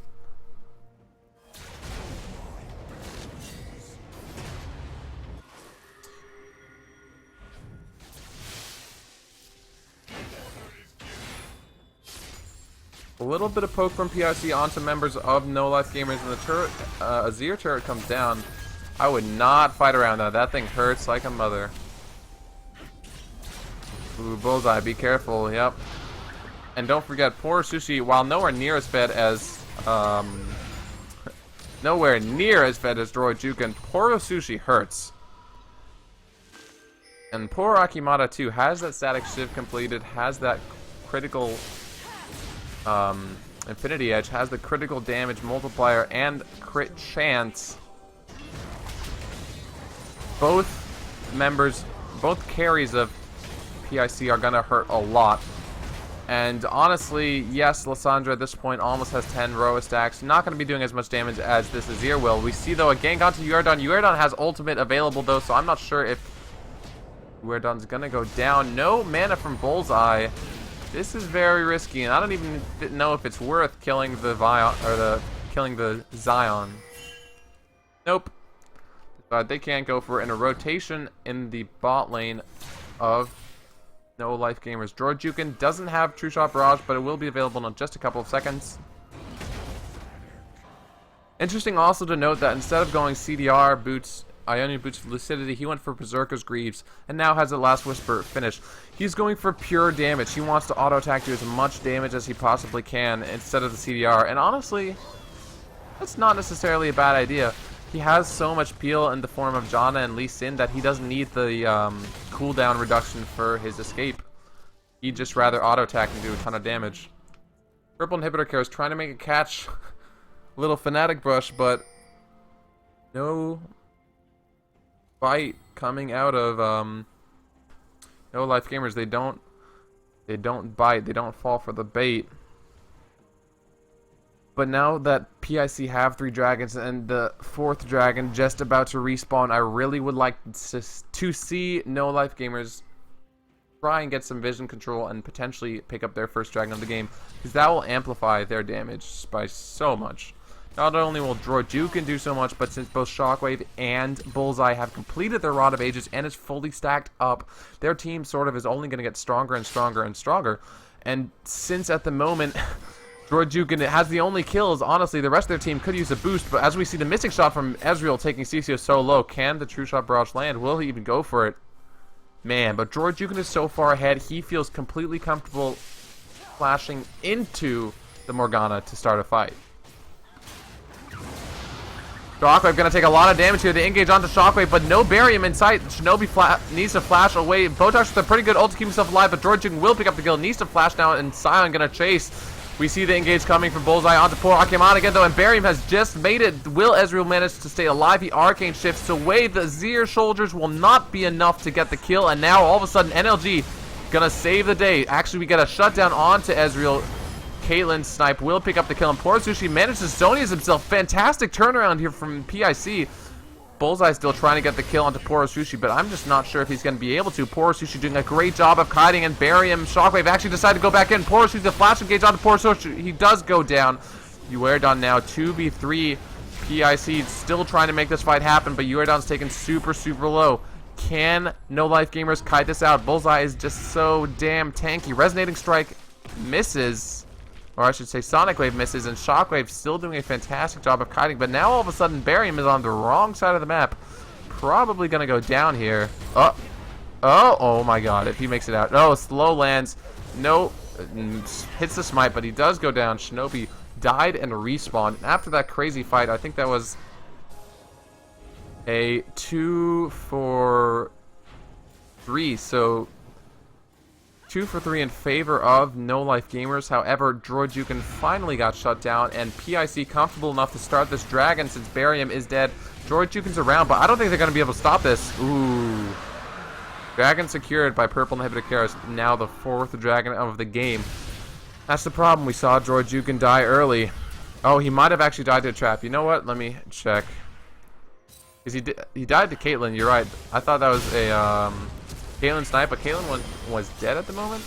A little bit of poke from PIC onto members of No Life Gamers, and the turret, Azir turret comes down. I would not fight around that. That thing hurts like a mother. Ooh, Bullseye, be careful. Yep. And don't forget, poor Sushi, while nowhere near as fed as Droid Juken, poor Sushi hurts. And poor Akimata too has that static shift completed, has that critical Infinity Edge, has the critical damage multiplier and crit chance. Both carries of PIC are gonna hurt a lot. And honestly, yes, Lissandra at this point almost has 10 Roa stacks. Not gonna be doing as much damage as this Azir will. We see though a gank onto Uerdon. Uerdon has ultimate available though, so I'm not sure if Uerdon's gonna go down. No mana from Bullseye. This is very risky, and I don't even know if it's worth killing the Zion. Nope. But they can't go for it in a rotation in the bot lane of No Life Gamers. Droid Juken doesn't have True Shot Barrage, but it will be available in just a couple of seconds. Interesting also to note that instead of going CDR boots, Ionian Boots of Lucidity, he went for Berserker's Greaves, and now has a Last Whisper finish. He's going for pure damage. He wants to auto-attack, do as much damage as he possibly can instead of the CDR, and honestly, that's not necessarily a bad idea. He has so much peel in the form of Janna and Lee Sin that he doesn't need the cooldown reduction for his escape. He'd just rather auto-attack and do a ton of damage. Purple Inhibitor Care is trying to make a catch. Little Fanatic Brush, but no bite coming out of No Life Gamers. They don't bite, they don't fall for the bait. But now that PIC have 3 dragons and the 4th dragon just about to respawn, I really would like to see No Life Gamers try and get some vision control and potentially pick up their first dragon of the game, because that will amplify their damage by so much. Not only will Droid Juken do so much, but since both Shockwave and Bullseye have completed their Rod of Ages and is fully stacked up, their team sort of is only going to get stronger and stronger and stronger. And since at the moment Droid Juken has the only kills, honestly, the rest of their team could use a boost, but as we see the missing shot from Ezreal taking CCO so low, can the True Shot Barrage land? Will he even go for it? Man, but Droid Juken is so far ahead, he feels completely comfortable flashing into the Morgana to start a fight. Shockwave gonna take a lot of damage here. They engage onto Shockwave, but no Barium in sight. Shinobi needs to flash away. Botox with a pretty good ult to keep himself alive, but Droid Juken will pick up the kill. Needs to flash now, and Sion gonna chase. We see the engage coming from Bullseye onto poor Akimana again, though, and Barium has just made it. Will Ezreal manage to stay alive? He arcane shifts away. The Azir soldiers will not be enough to get the kill, and now all of a sudden NLG gonna save the day. Actually, we get a shutdown onto Ezreal. Caitlyn's snipe will pick up the kill, and poor Sushi manages to Zonius himself. Fantastic turnaround here from PIC. Bullseye still trying to get the kill onto Poor Sushi, but I'm just not sure if he's going to be able to. Poor Sushi doing a great job of kiting, and Barium Shockwave actually decided to go back in. Poor Sushi, the flash engage onto Poor Sushi. He does go down. Uerdon now 2v3. PIC still trying to make this fight happen, but Uerdon's taken super, super low. Can No Life Gamers kite this out? Bullseye is just so damn tanky. Resonating Strike misses. Or I should say Sonic Wave misses, and Shockwave still doing a fantastic job of kiting. But now all of a sudden Barium is on the wrong side of the map. Probably going to go down here. Oh my god, if he makes it out. No, slow lands. No, hits the smite, but he does go down. Shinobi died and respawned. After that crazy fight, I think that was a 2 for 3. So 2 for 3 in favor of No Life Gamers. However, Droid Juken finally got shut down, and PIC comfortable enough to start this dragon since Barium is dead. Droid Juken's around, but I don't think they're going to be able to stop this. Ooh. Dragon secured by Purple Inhibitor Karis, now the 4th dragon of the game. That's the problem. We saw Droid Juken die early. Oh, he might have actually died to a trap. You know what? Let me check. Because he died to Caitlyn, you're right. I thought that was a Caitlyn snipe, but Caitlyn was dead at the moment?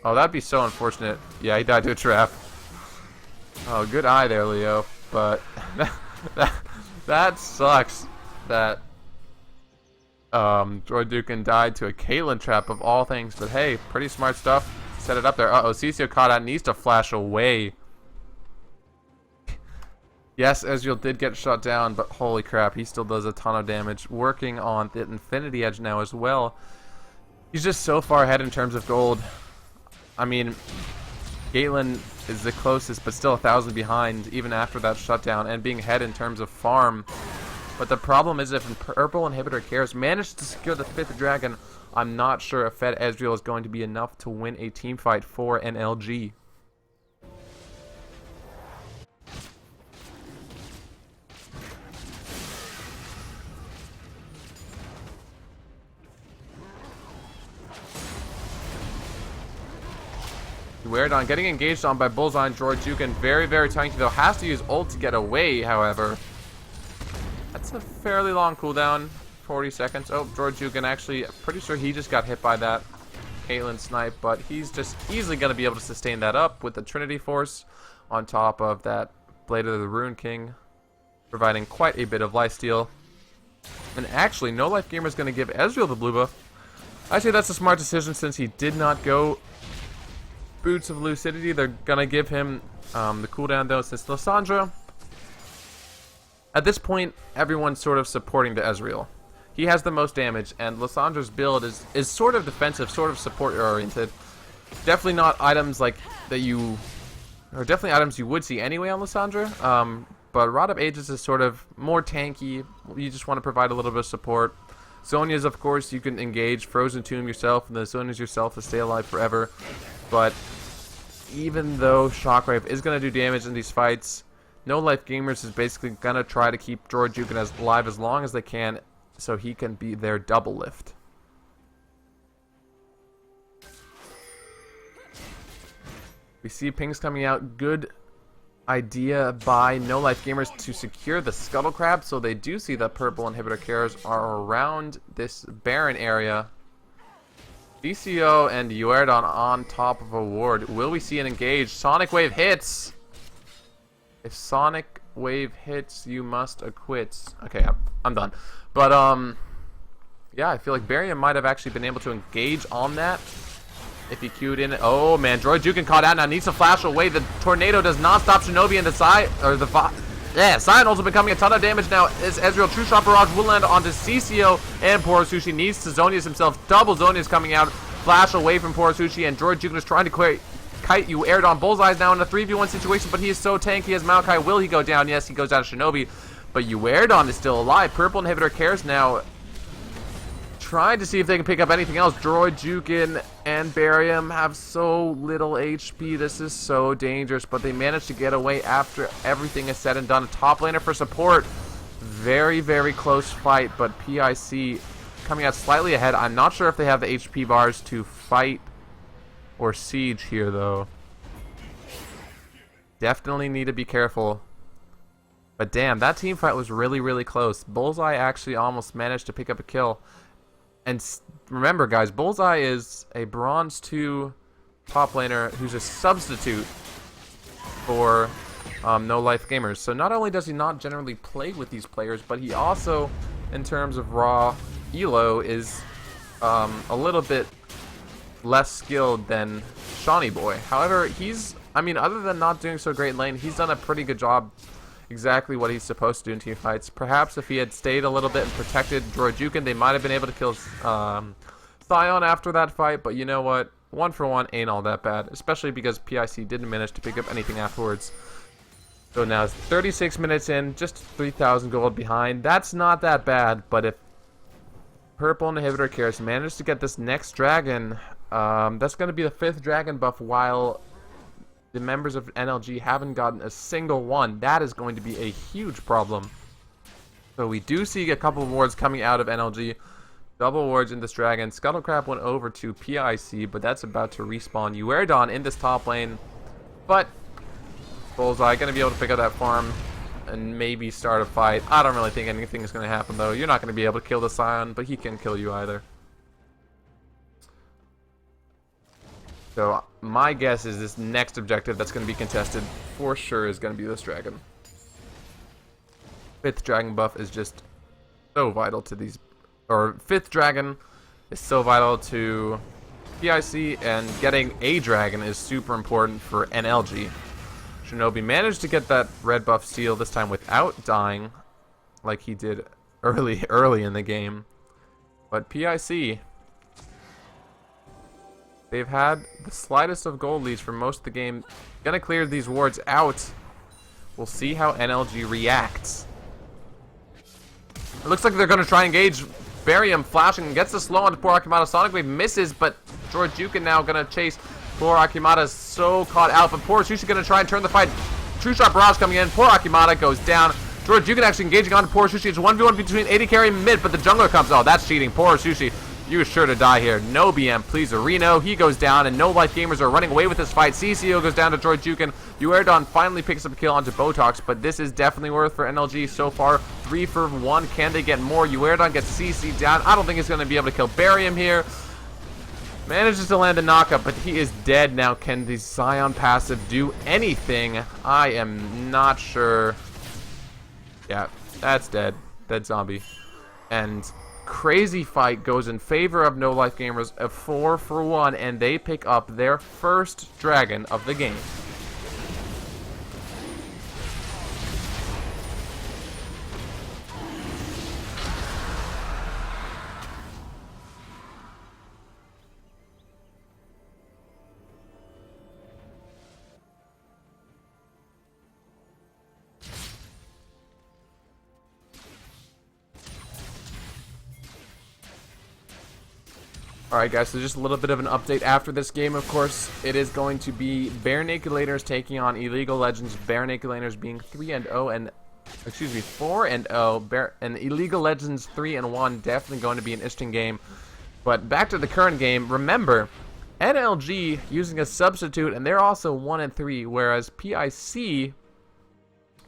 Oh, that'd be so unfortunate. Yeah, he died to a trap. Oh, good eye there, Leo. But that sucks that Droid Juken died to a Caitlyn trap of all things. But hey, pretty smart stuff. Set it up there. Uh-oh, CCO caught out, needs to flash away. Yes, Ezreal did get shut down, but holy crap, he still does a ton of damage. Working on the Infinity Edge now as well. He's just so far ahead in terms of gold. I mean, Caitlyn is the closest, but still 1,000 behind, even after that shutdown, and being ahead in terms of farm. But the problem is, if Purple Inhibitor Cares manage to secure the 5th dragon, I'm not sure if Fed Ezreal is going to be enough to win a team fight for an LG. Weirdon getting engaged on by Bullseye and Georgiukin. Very, very tanky though. Has to use ult to get away, however. That's a fairly long cooldown. 40 seconds. Oh, Georgiukin actually, pretty sure he just got hit by that Caitlyn snipe, but he's just easily going to be able to sustain that up with the Trinity Force on top of that Blade of the Rune King, providing quite a bit of lifesteal. And actually, No Life Gamer is going to give Ezreal the blue buff. I say that's a smart decision since he did not go Boots of Lucidity. They're gonna give him the cooldown though, since Lissandra, at this point, everyone's sort of supporting the Ezreal. He has the most damage, and Lissandra's build is sort of defensive, sort of support oriented. Definitely not items like that you, or definitely items you would see anyway on Lissandra. But Rod of Ages is sort of more tanky. You just want to provide a little bit of support. Zhonya's, of course, you can engage Frozen Tomb yourself, and the Zhonya's yourself to stay alive forever. But even though Shockwave is going to do damage in these fights, No Life Gamers is basically going to try to keep Georgiukin as alive as long as they can so he can be their double lift. We see pings coming out. Good idea by No Life Gamers to secure the Scuttle Crab, so they do see that Purple Inhibitor Cares are around this Baron area. DCO and Uerdon on top of a ward. Will we see an engage? Sonic Wave hits! If Sonic Wave hits, you must acquit. Okay, I'm done. But, yeah, I feel like Barium might have actually been able to engage on that if he queued in. Oh, man, Georgiukin caught out now. Needs to flash away. The Tornado does not stop Shinobi in the side, or the Sion also becoming a ton of damage now. As Ezreal True Shot Barrage will land onto CCO, and Porosushi needs to Zhonya's himself. Double Zhonya's coming out. Flash away from Porosushi, and Georgiukin is trying to kite you. Aired on Bullseye's now in a 3v1 situation, but he is so tanky as Maokai. Will he go down? Yes, he goes down to Shinobi, but Uerdon is still alive. Purple Inhibitor Cares now trying to see if they can pick up anything else. Georgiukin and Barium have so little HP. This is so dangerous, but they managed to get away after everything is said and done. A top laner for support. Very, very close fight, but PIC coming out slightly ahead. I'm not sure if they have the HP bars to fight or siege here, though. Definitely need to be careful. But damn, that team fight was really, really close. Bullseye actually almost managed to pick up a kill. And remember, guys, Bullseye is a Bronze 2 top laner who's a substitute for No Life Gamers. So not only does he not generally play with these players, but he also, in terms of raw elo, is a little bit less skilled than Shawnee Boy. However, he's, I mean, other than not doing so great in lane, he's done a pretty good job. Exactly what he's supposed to do in team fights. Perhaps if he had stayed a little bit and protected Georgiukin, they might have been able to kill Sion after that fight. But you know what? 1 for 1 ain't all that bad, especially because PIC didn't manage to pick up anything afterwards. So now it's 36 minutes in, just 3,000 gold behind. That's not that bad, but if Purple Inhibitor Cares manage to get this next dragon, that's going to be the 5th dragon buff, while the members of NLG haven't gotten a single one. That is going to be a huge problem. So we do see a couple of wards coming out of NLG. Double wards in this dragon. Scuttlecrab went over to PIC, but that's about to respawn Uerdon in this top lane. But Bullseye going to be able to pick up that farm and maybe start a fight. I don't really think anything is going to happen, though. You're not going to be able to kill the Sion, but he can't kill you either. So my guess is this next objective that's going to be contested for sure is going to be this dragon. 5th dragon buff is just so vital to these, or 5th dragon is so vital to PIC, and getting a dragon is super important for NLG. Shinobi managed to get that red buff steal this time without dying like he did early in the game. But PIC They've had the slightest of gold leads for most of the game. Gonna clear these wards out. We'll see how NLG reacts. It looks like they're gonna try and engage. Barium flashing, gets the slow onto poor Akimata. Sonic Wave misses, but George Jukin now gonna chase. Poor Akimata is so caught out, but poor Sushi gonna try and turn the fight. True Shot Barrage coming in. Poor Akimata goes down. George Jukin actually engaging onto poor Sushi. It's 1v1 between AD carry and mid, but the jungler comes. Oh, that's cheating. Poor Sushi. You are sure to die here. No BM, please. Reno, he goes down, and No Life Gamers are running away with this fight. CCO goes down to George Jukin. Uerdon finally picks up a kill onto Botox, but this is definitely worth for NLG so far. 3 for 1. Can they get more? Uerdon gets CC down. I don't think he's going to be able to kill Barium here. Manages to land a knockup, but he is dead now. Can the Scion passive do anything? I am not sure. Yeah, that's dead. Dead zombie. And crazy fight goes in favor of No Life Gamers, a 4 for 1, and they pick up their first dragon of the game. Alright guys, so just a little bbit of an update after this game, of course. It is going to be Bare Naked Laners taking on Illegal Legends. Bare Naked Laners being 3-0 and, excuse me, 4-0. And Illegal Legends 3-1, definitely going to be an interesting game. But back to the current game, remember, NLG using a substitute, and they're also 1-3, whereas PIC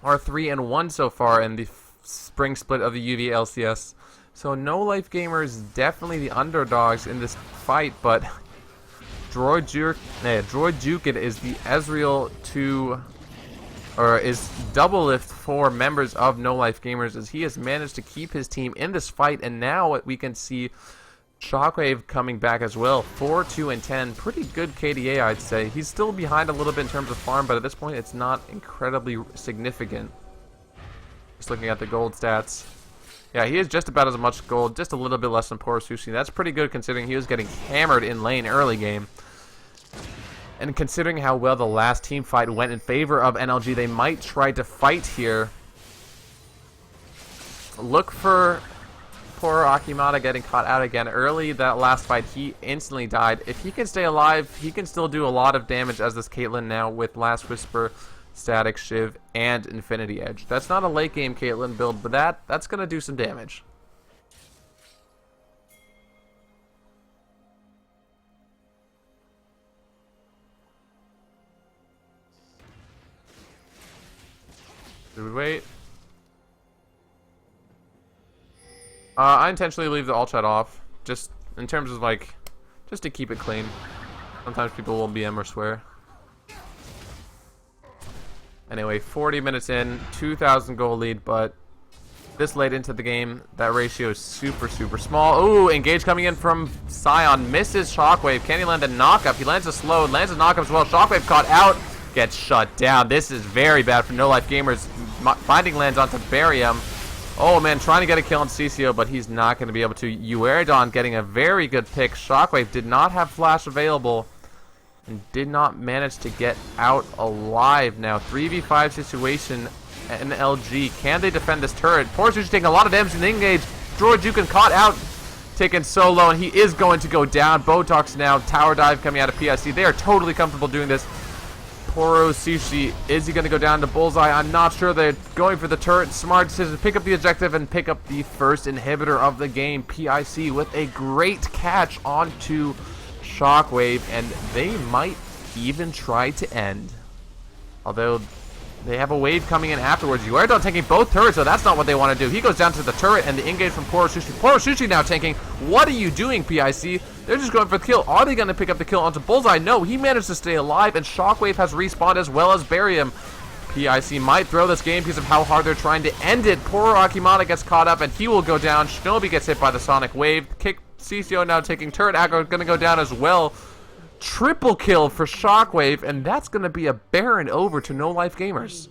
are 3-1 so far in the spring split of the UV LCS. So No Life Gamers definitely the underdogs in this fight, but Droid Jukin is the Ezreal to, or is double lift for members of No Life Gamers, as he has managed to keep his team in this fight, and now we can see Shockwave coming back as well. 4, 2, and 10. Pretty good KDA, I'd say. He's still behind a little bit in terms of farm, but at this point it's not incredibly significant. Just looking at the gold stats. Yeah, he has just about as much gold, just a little bit less than poor Sushi. That's pretty good considering he was getting hammered in lane early game. And considering how well the last team fight went in favor of NLG, they might try to fight here. Look for poor Akimata getting caught out again early. That last fight, he instantly died. If he can stay alive, he can still do a lot of damage as this Caitlyn now with Last Whisper, Static Shiv, and Infinity Edge. That's not a late game Caitlyn build, but that's gonna do some damage. Did we wait? I intentionally leave the alt chat off, just in terms of like, just to keep it clean. Sometimes people will BM or swear. Anyway, 40 minutes in, 2,000 goal lead, but this late into the game, that ratio is super, super small. Ooh, engage coming in from Scion, misses Shockwave. Can he land a knockup? He lands a slow, lands a knockup as well. Shockwave caught out, gets shut down. This is very bad for No Life Gamers. Binding lands onto Barium. Oh man, trying to get a kill on CCO, but he's not going to be able to. Uerdon getting a very good pick. Shockwave did not have flash available and did not manage to get out alive. Now 3v5 situation. NLG, can they defend this turret? Poor Sushi taking a lot of damage in the engage. George Jukin caught out, taken so low, and he is going to go down. Botox now, tower dive coming out of PIC. They are totally comfortable doing this. Poro Sushi, is he going to go down to Bullseye? I'm not sure. They're going for the turret. Smart decision. Pick up the objective and pick up the first inhibitor of the game. PIC with a great catch onto Shockwave, and they might even try to end. Although they have a wave coming in afterwards. Uerdon taking both turrets, so that's not what they want to do. He goes down to the turret, and the engage from Poro Sushi. Poro Sushi now tanking. What are you doing, PIC? They're just going for the kill. Are they going to pick up the kill onto Bullseye? No, he managed to stay alive, and Shockwave has respawned as well as Barium. PIC might throw this game because of how hard they're trying to end it. Poor Akimata gets caught up, and he will go down. Shinobi gets hit by the Sonic Wave. Kick CCO now taking turret aggro, going to go down as well. Triple kill for Shockwave, and that's going to be a Baron over to No Life Gamers.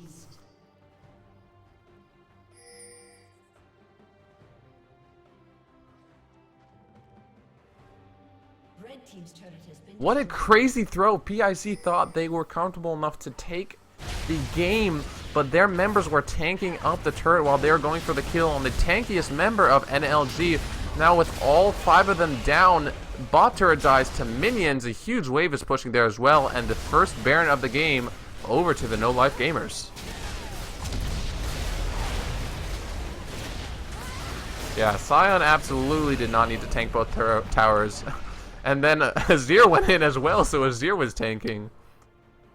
Red team's turret has been What a destroyed. crazy throw. PIC thought they were comfortable enough to take the game, but their members were tanking up the turret while they were going for the kill on the tankiest member of NLG. Now with all 5 of them down, bot turret dies to minions. A huge wave is pushing there as well, and the first Baron of the game over to the No Life Gamers. Yeah, Sion absolutely did not need to tank both towers. And then Azir went in as well, so Azir was tanking.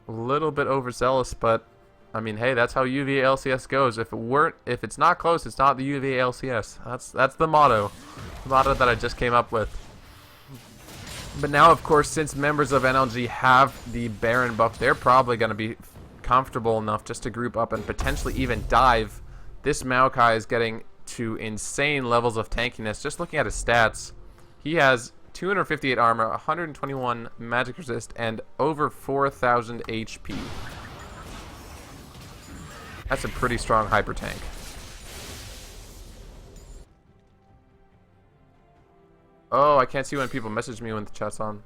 A little bit overzealous, but I mean, hey, that's how UVA LCS goes. If it's not close, it's not the UVA LCS. That's the motto. The motto that I just came up with. But now, of course, since members of NLG have the Baron buff, they're probably going to be comfortable enough just to group up and potentially even dive. This Maokai is getting to insane levels of tankiness. Just looking at his stats, he has 258 armor, 121 magic resist, and over 4,000 HP. That's a pretty strong hyper tank. Oh, I can't see when people message me when the chat's on.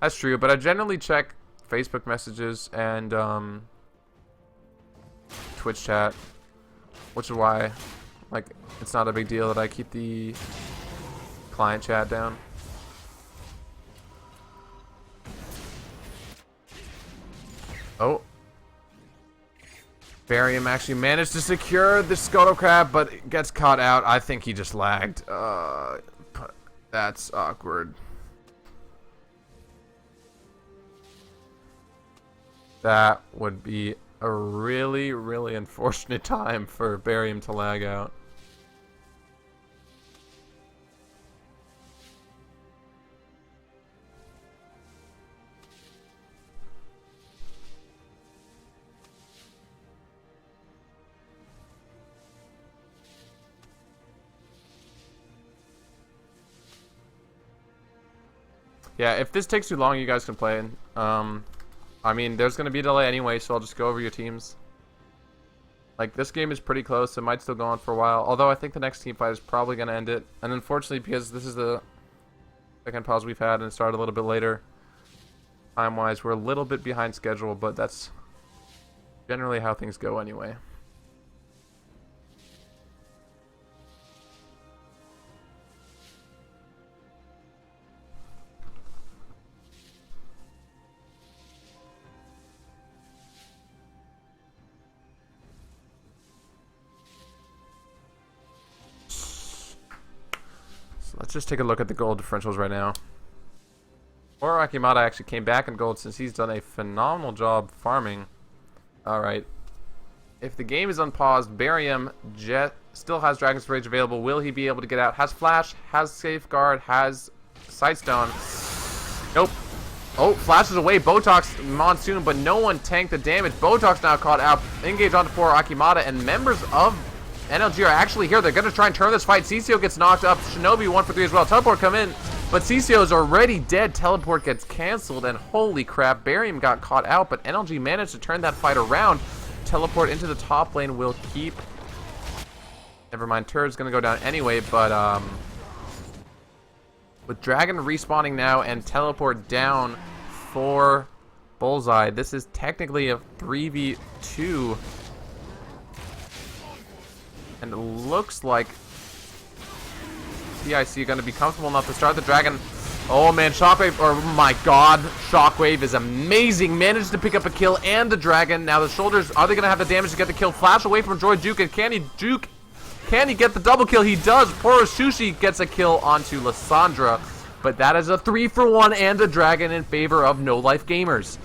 That's true, but I generally check Facebook messages and Twitch chat, which is why, like, it's not a big deal that I keep the client chat down. Oh. Barium actually managed to secure the Scuttle Crab, but gets caught out. I think he just lagged. That's awkward. That would be a really, really unfortunate time for Barium to lag out. Yeah, if this takes too long, you guys can play. I mean, there's going to be a delay anyway, so I'll just go over your teams. Like, this game is pretty close. It might still go on for a while. Although, I think the next team fight is probably going to end it. And unfortunately, because this is the second pause we've had and it started a little bit later, time-wise, we're a little bit behind schedule, but that's generally how things go anyway. Let's just take a look at the gold differentials right now. Or Akimata actually came back in gold since he's done a phenomenal job farming. Alright. If the game is unpaused, Barium Jet still has Dragon's Rage available. Will he be able to get out? Has Flash, has Safeguard, has Sightstone. Nope. Oh, flashes away. Botox Monsoon, but no one tanked the damage. Botox now caught out. Engage onto poor Akimata, and members of NLG are actually here. They're going to try and turn this fight. CCO gets knocked up. Shinobi 1 for 3 as well. Teleport come in, but CCO is already dead. Teleport gets canceled, and holy crap, Barium got caught out, but NLG managed to turn that fight around. Teleport into the top lane will keep... Never mind, turret's going to go down anyway, but with Dragon respawning now and teleport down for Bullseye, this is technically a 3v2. And it looks like PIC are going to be comfortable enough to start the Dragon. Oh man, Shockwave, or my god, Shockwave is amazing. Managed to pick up a kill and the Dragon. Now the shoulders, are they going to have the damage to get the kill? Flash away from Droid Duke, and can he get the double kill? He does. Poor Sushi gets a kill onto Lissandra. But that is a 3-for-1 and a Dragon in favor of No Life Gamers.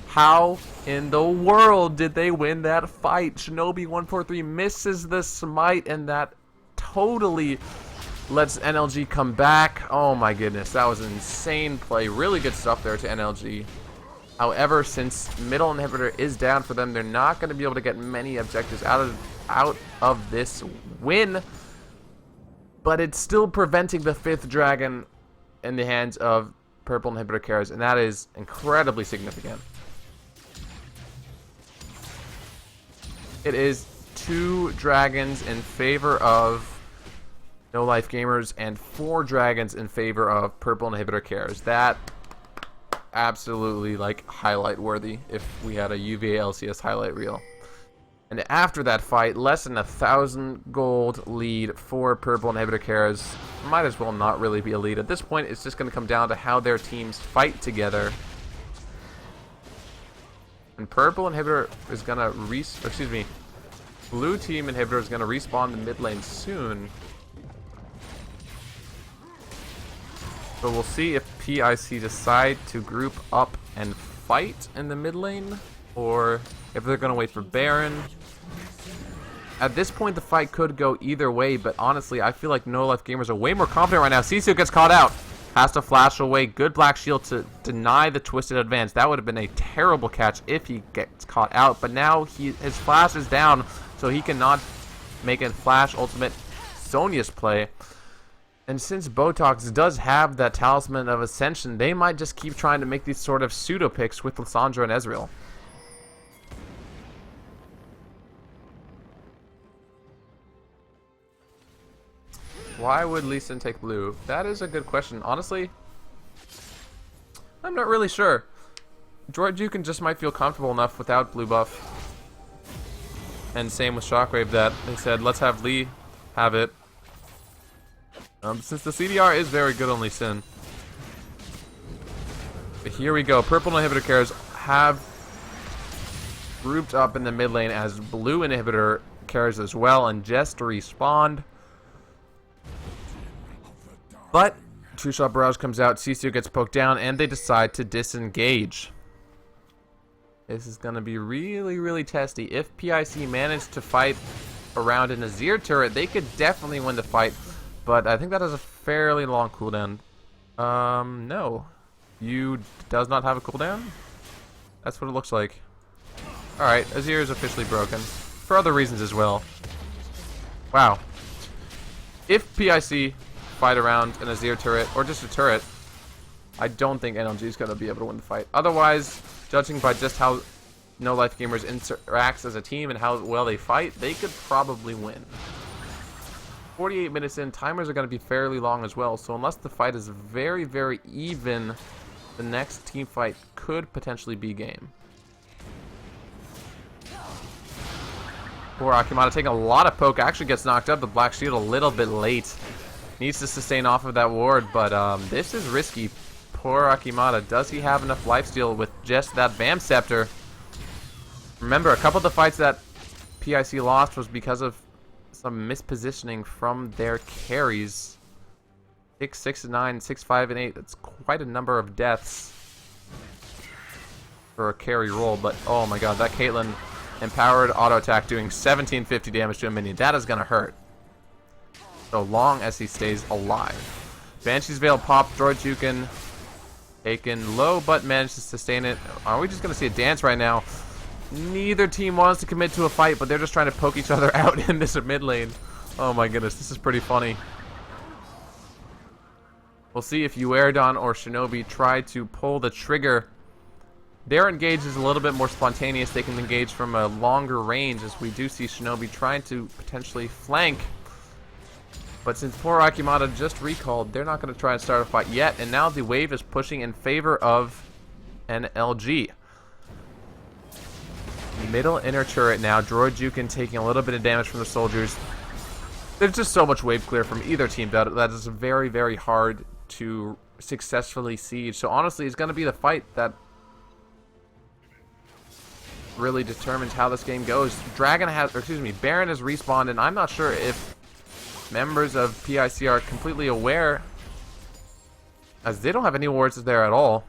How in the world did they win that fight? Shinobi 143 misses the smite, and that totally lets NLG come back. Oh my goodness, that was an insane play. Really good stuff there to NLG. However, since middle inhibitor is down for them, they're not going to be able to get many objectives out of this win. But it's still preventing the 5th Dragon in the hands of purple inhibitor carries, and that is incredibly significant. It is 2 dragons in favor of No Life Gamers and 4 dragons in favor of purple inhibitor carries. That absolutely like highlight worthy if we had a UVA LCS highlight reel. And after that fight, less than 1,000 gold lead for Purple Inhibitor Karas. Might as well not really be a lead. At this point, it's just going to come down to how their teams fight together. And Purple Inhibitor is going to Blue Team Inhibitor is going to respawn the mid lane soon. So we'll see if PIC decide to group up and fight in the mid lane, or if they're going to wait for Baron. At this point, the fight could go either way, but honestly, I feel like No Life Gamers are way more confident right now. Cecil gets caught out. Has to flash away. Good Black Shield to deny the Twisted Advance. That would have been a terrible catch if he gets caught out, but now his flash is down, so he cannot make a flash ultimate Sonya's play. And since Botox does have that Talisman of Ascension, they might just keep trying to make these sort of pseudo picks with Lissandra and Ezreal. Why would Lee Sin take blue? That is a good question. Honestly, I'm not really sure. Droidjukin just might feel comfortable enough without blue buff. And same with Shockwave that they said, let's have Lee have it. Since the CDR is very good on Lee Sin. But here we go. Purple Inhibitor Karas have grouped up in the mid lane as Blue Inhibitor Karas as well, and just respawned. But True Shot Barrage comes out, Cecil gets poked down, and they decide to disengage. This is going to be really, really testy. If PIC managed to fight around an Azir turret, they could definitely win the fight. But I think that has a fairly long cooldown. No. You does not have a cooldown? That's what it looks like. Alright, Azir is officially broken. For other reasons as well. Wow. If PIC fight around an Azir turret, or just a turret, I don't think NLG is going to be able to win the fight. Otherwise, judging by just how No Life Gamers interacts as a team and how well they fight, they could probably win. 48 minutes in, timers are going to be fairly long as well, so unless the fight is very, very even, the next team fight could potentially be game. Poor Akimata taking a lot of poke, actually gets knocked up, the Black Shield a little bit late. Needs to sustain off of that ward, but this is risky. Poor Akimata. Does he have enough lifesteal with just that BAM Scepter? Remember, a couple of the fights that PIC lost was because of some mispositioning from their carries. 6, 6, and 9, 6, 5, and 8. That's quite a number of deaths for a carry roll, but oh my god, that Caitlyn empowered auto attack doing 1750 damage to a minion. That is going to hurt. So long as he stays alive. Banshee's Veil popped, Droidjukin taken low, but managed to sustain it. Are we just going to see a dance right now? Neither team wants to commit to a fight, but they're just trying to poke each other out in this mid lane. Oh my goodness, this is pretty funny. We'll see if Uerdon or Shinobi try to pull the trigger. Their engage is a little bit more spontaneous. They can engage from a longer range, as we do see Shinobi trying to potentially flank. But since poor Akimata just recalled, they're not going to try and start a fight yet. And now the wave is pushing in favor of NLG. Middle inner turret now. Droidjukin taking a little bit of damage from the soldiers. There's just so much wave clear from either team that is very, very hard to successfully siege. So honestly, it's going to be the fight that really determines how this game goes. Baron has respawned, and I'm not sure if members of PIC are completely aware, as they don't have any wards there at all.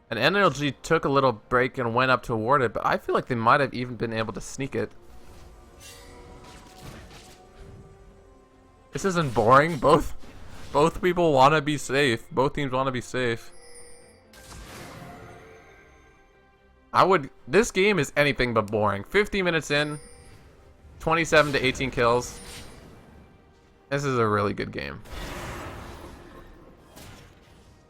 And NLG took a little break and went up toward it, but I feel like they might have even been able to sneak it. This isn't boring. Both people want to be safe. Both teams want to be safe. This game is anything but boring. 50 minutes in, 27 to 18 kills. This is a really good game.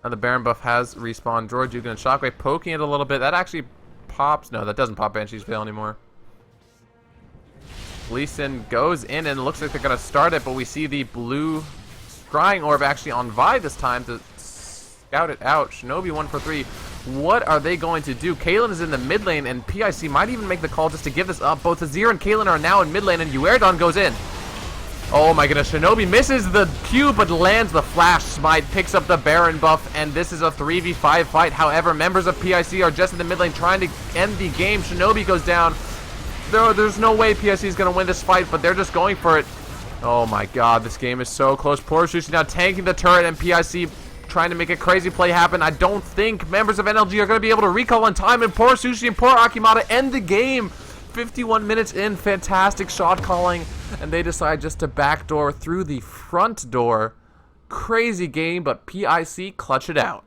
Now the Baron buff has respawned. Droidjukin and Shockwave poking it a little bit. That actually pops. No, that doesn't pop Banshee's Veil anymore. Lee Sin goes in and looks like they're going to start it, but we see the blue Scrying Orb actually on Vi this time to Scout it out. Shinobi 1 for 3. What are they going to do? Kaylin is in the mid lane, and PIC might even make the call just to give this up. Both Azir and Kaylin are now in mid lane, and Uerdon goes in. Oh my goodness, Shinobi misses the Q, but lands the flash smite, picks up the Baron buff, and this is a 3v5 fight. However, members of PIC are just in the mid lane trying to end the game. Shinobi goes down. There's no way PIC is going to win this fight, but they're just going for it. Oh my god, this game is so close. Poor Sushi now tanking the turret, and PIC trying to make a crazy play happen. I don't think members of NLG are going to be able to recall in time, and poor Sushi and poor Akimata end the game. 51 minutes in, fantastic shot calling, and they decide just to backdoor through the front door. Crazy game, but PIC clutch it out.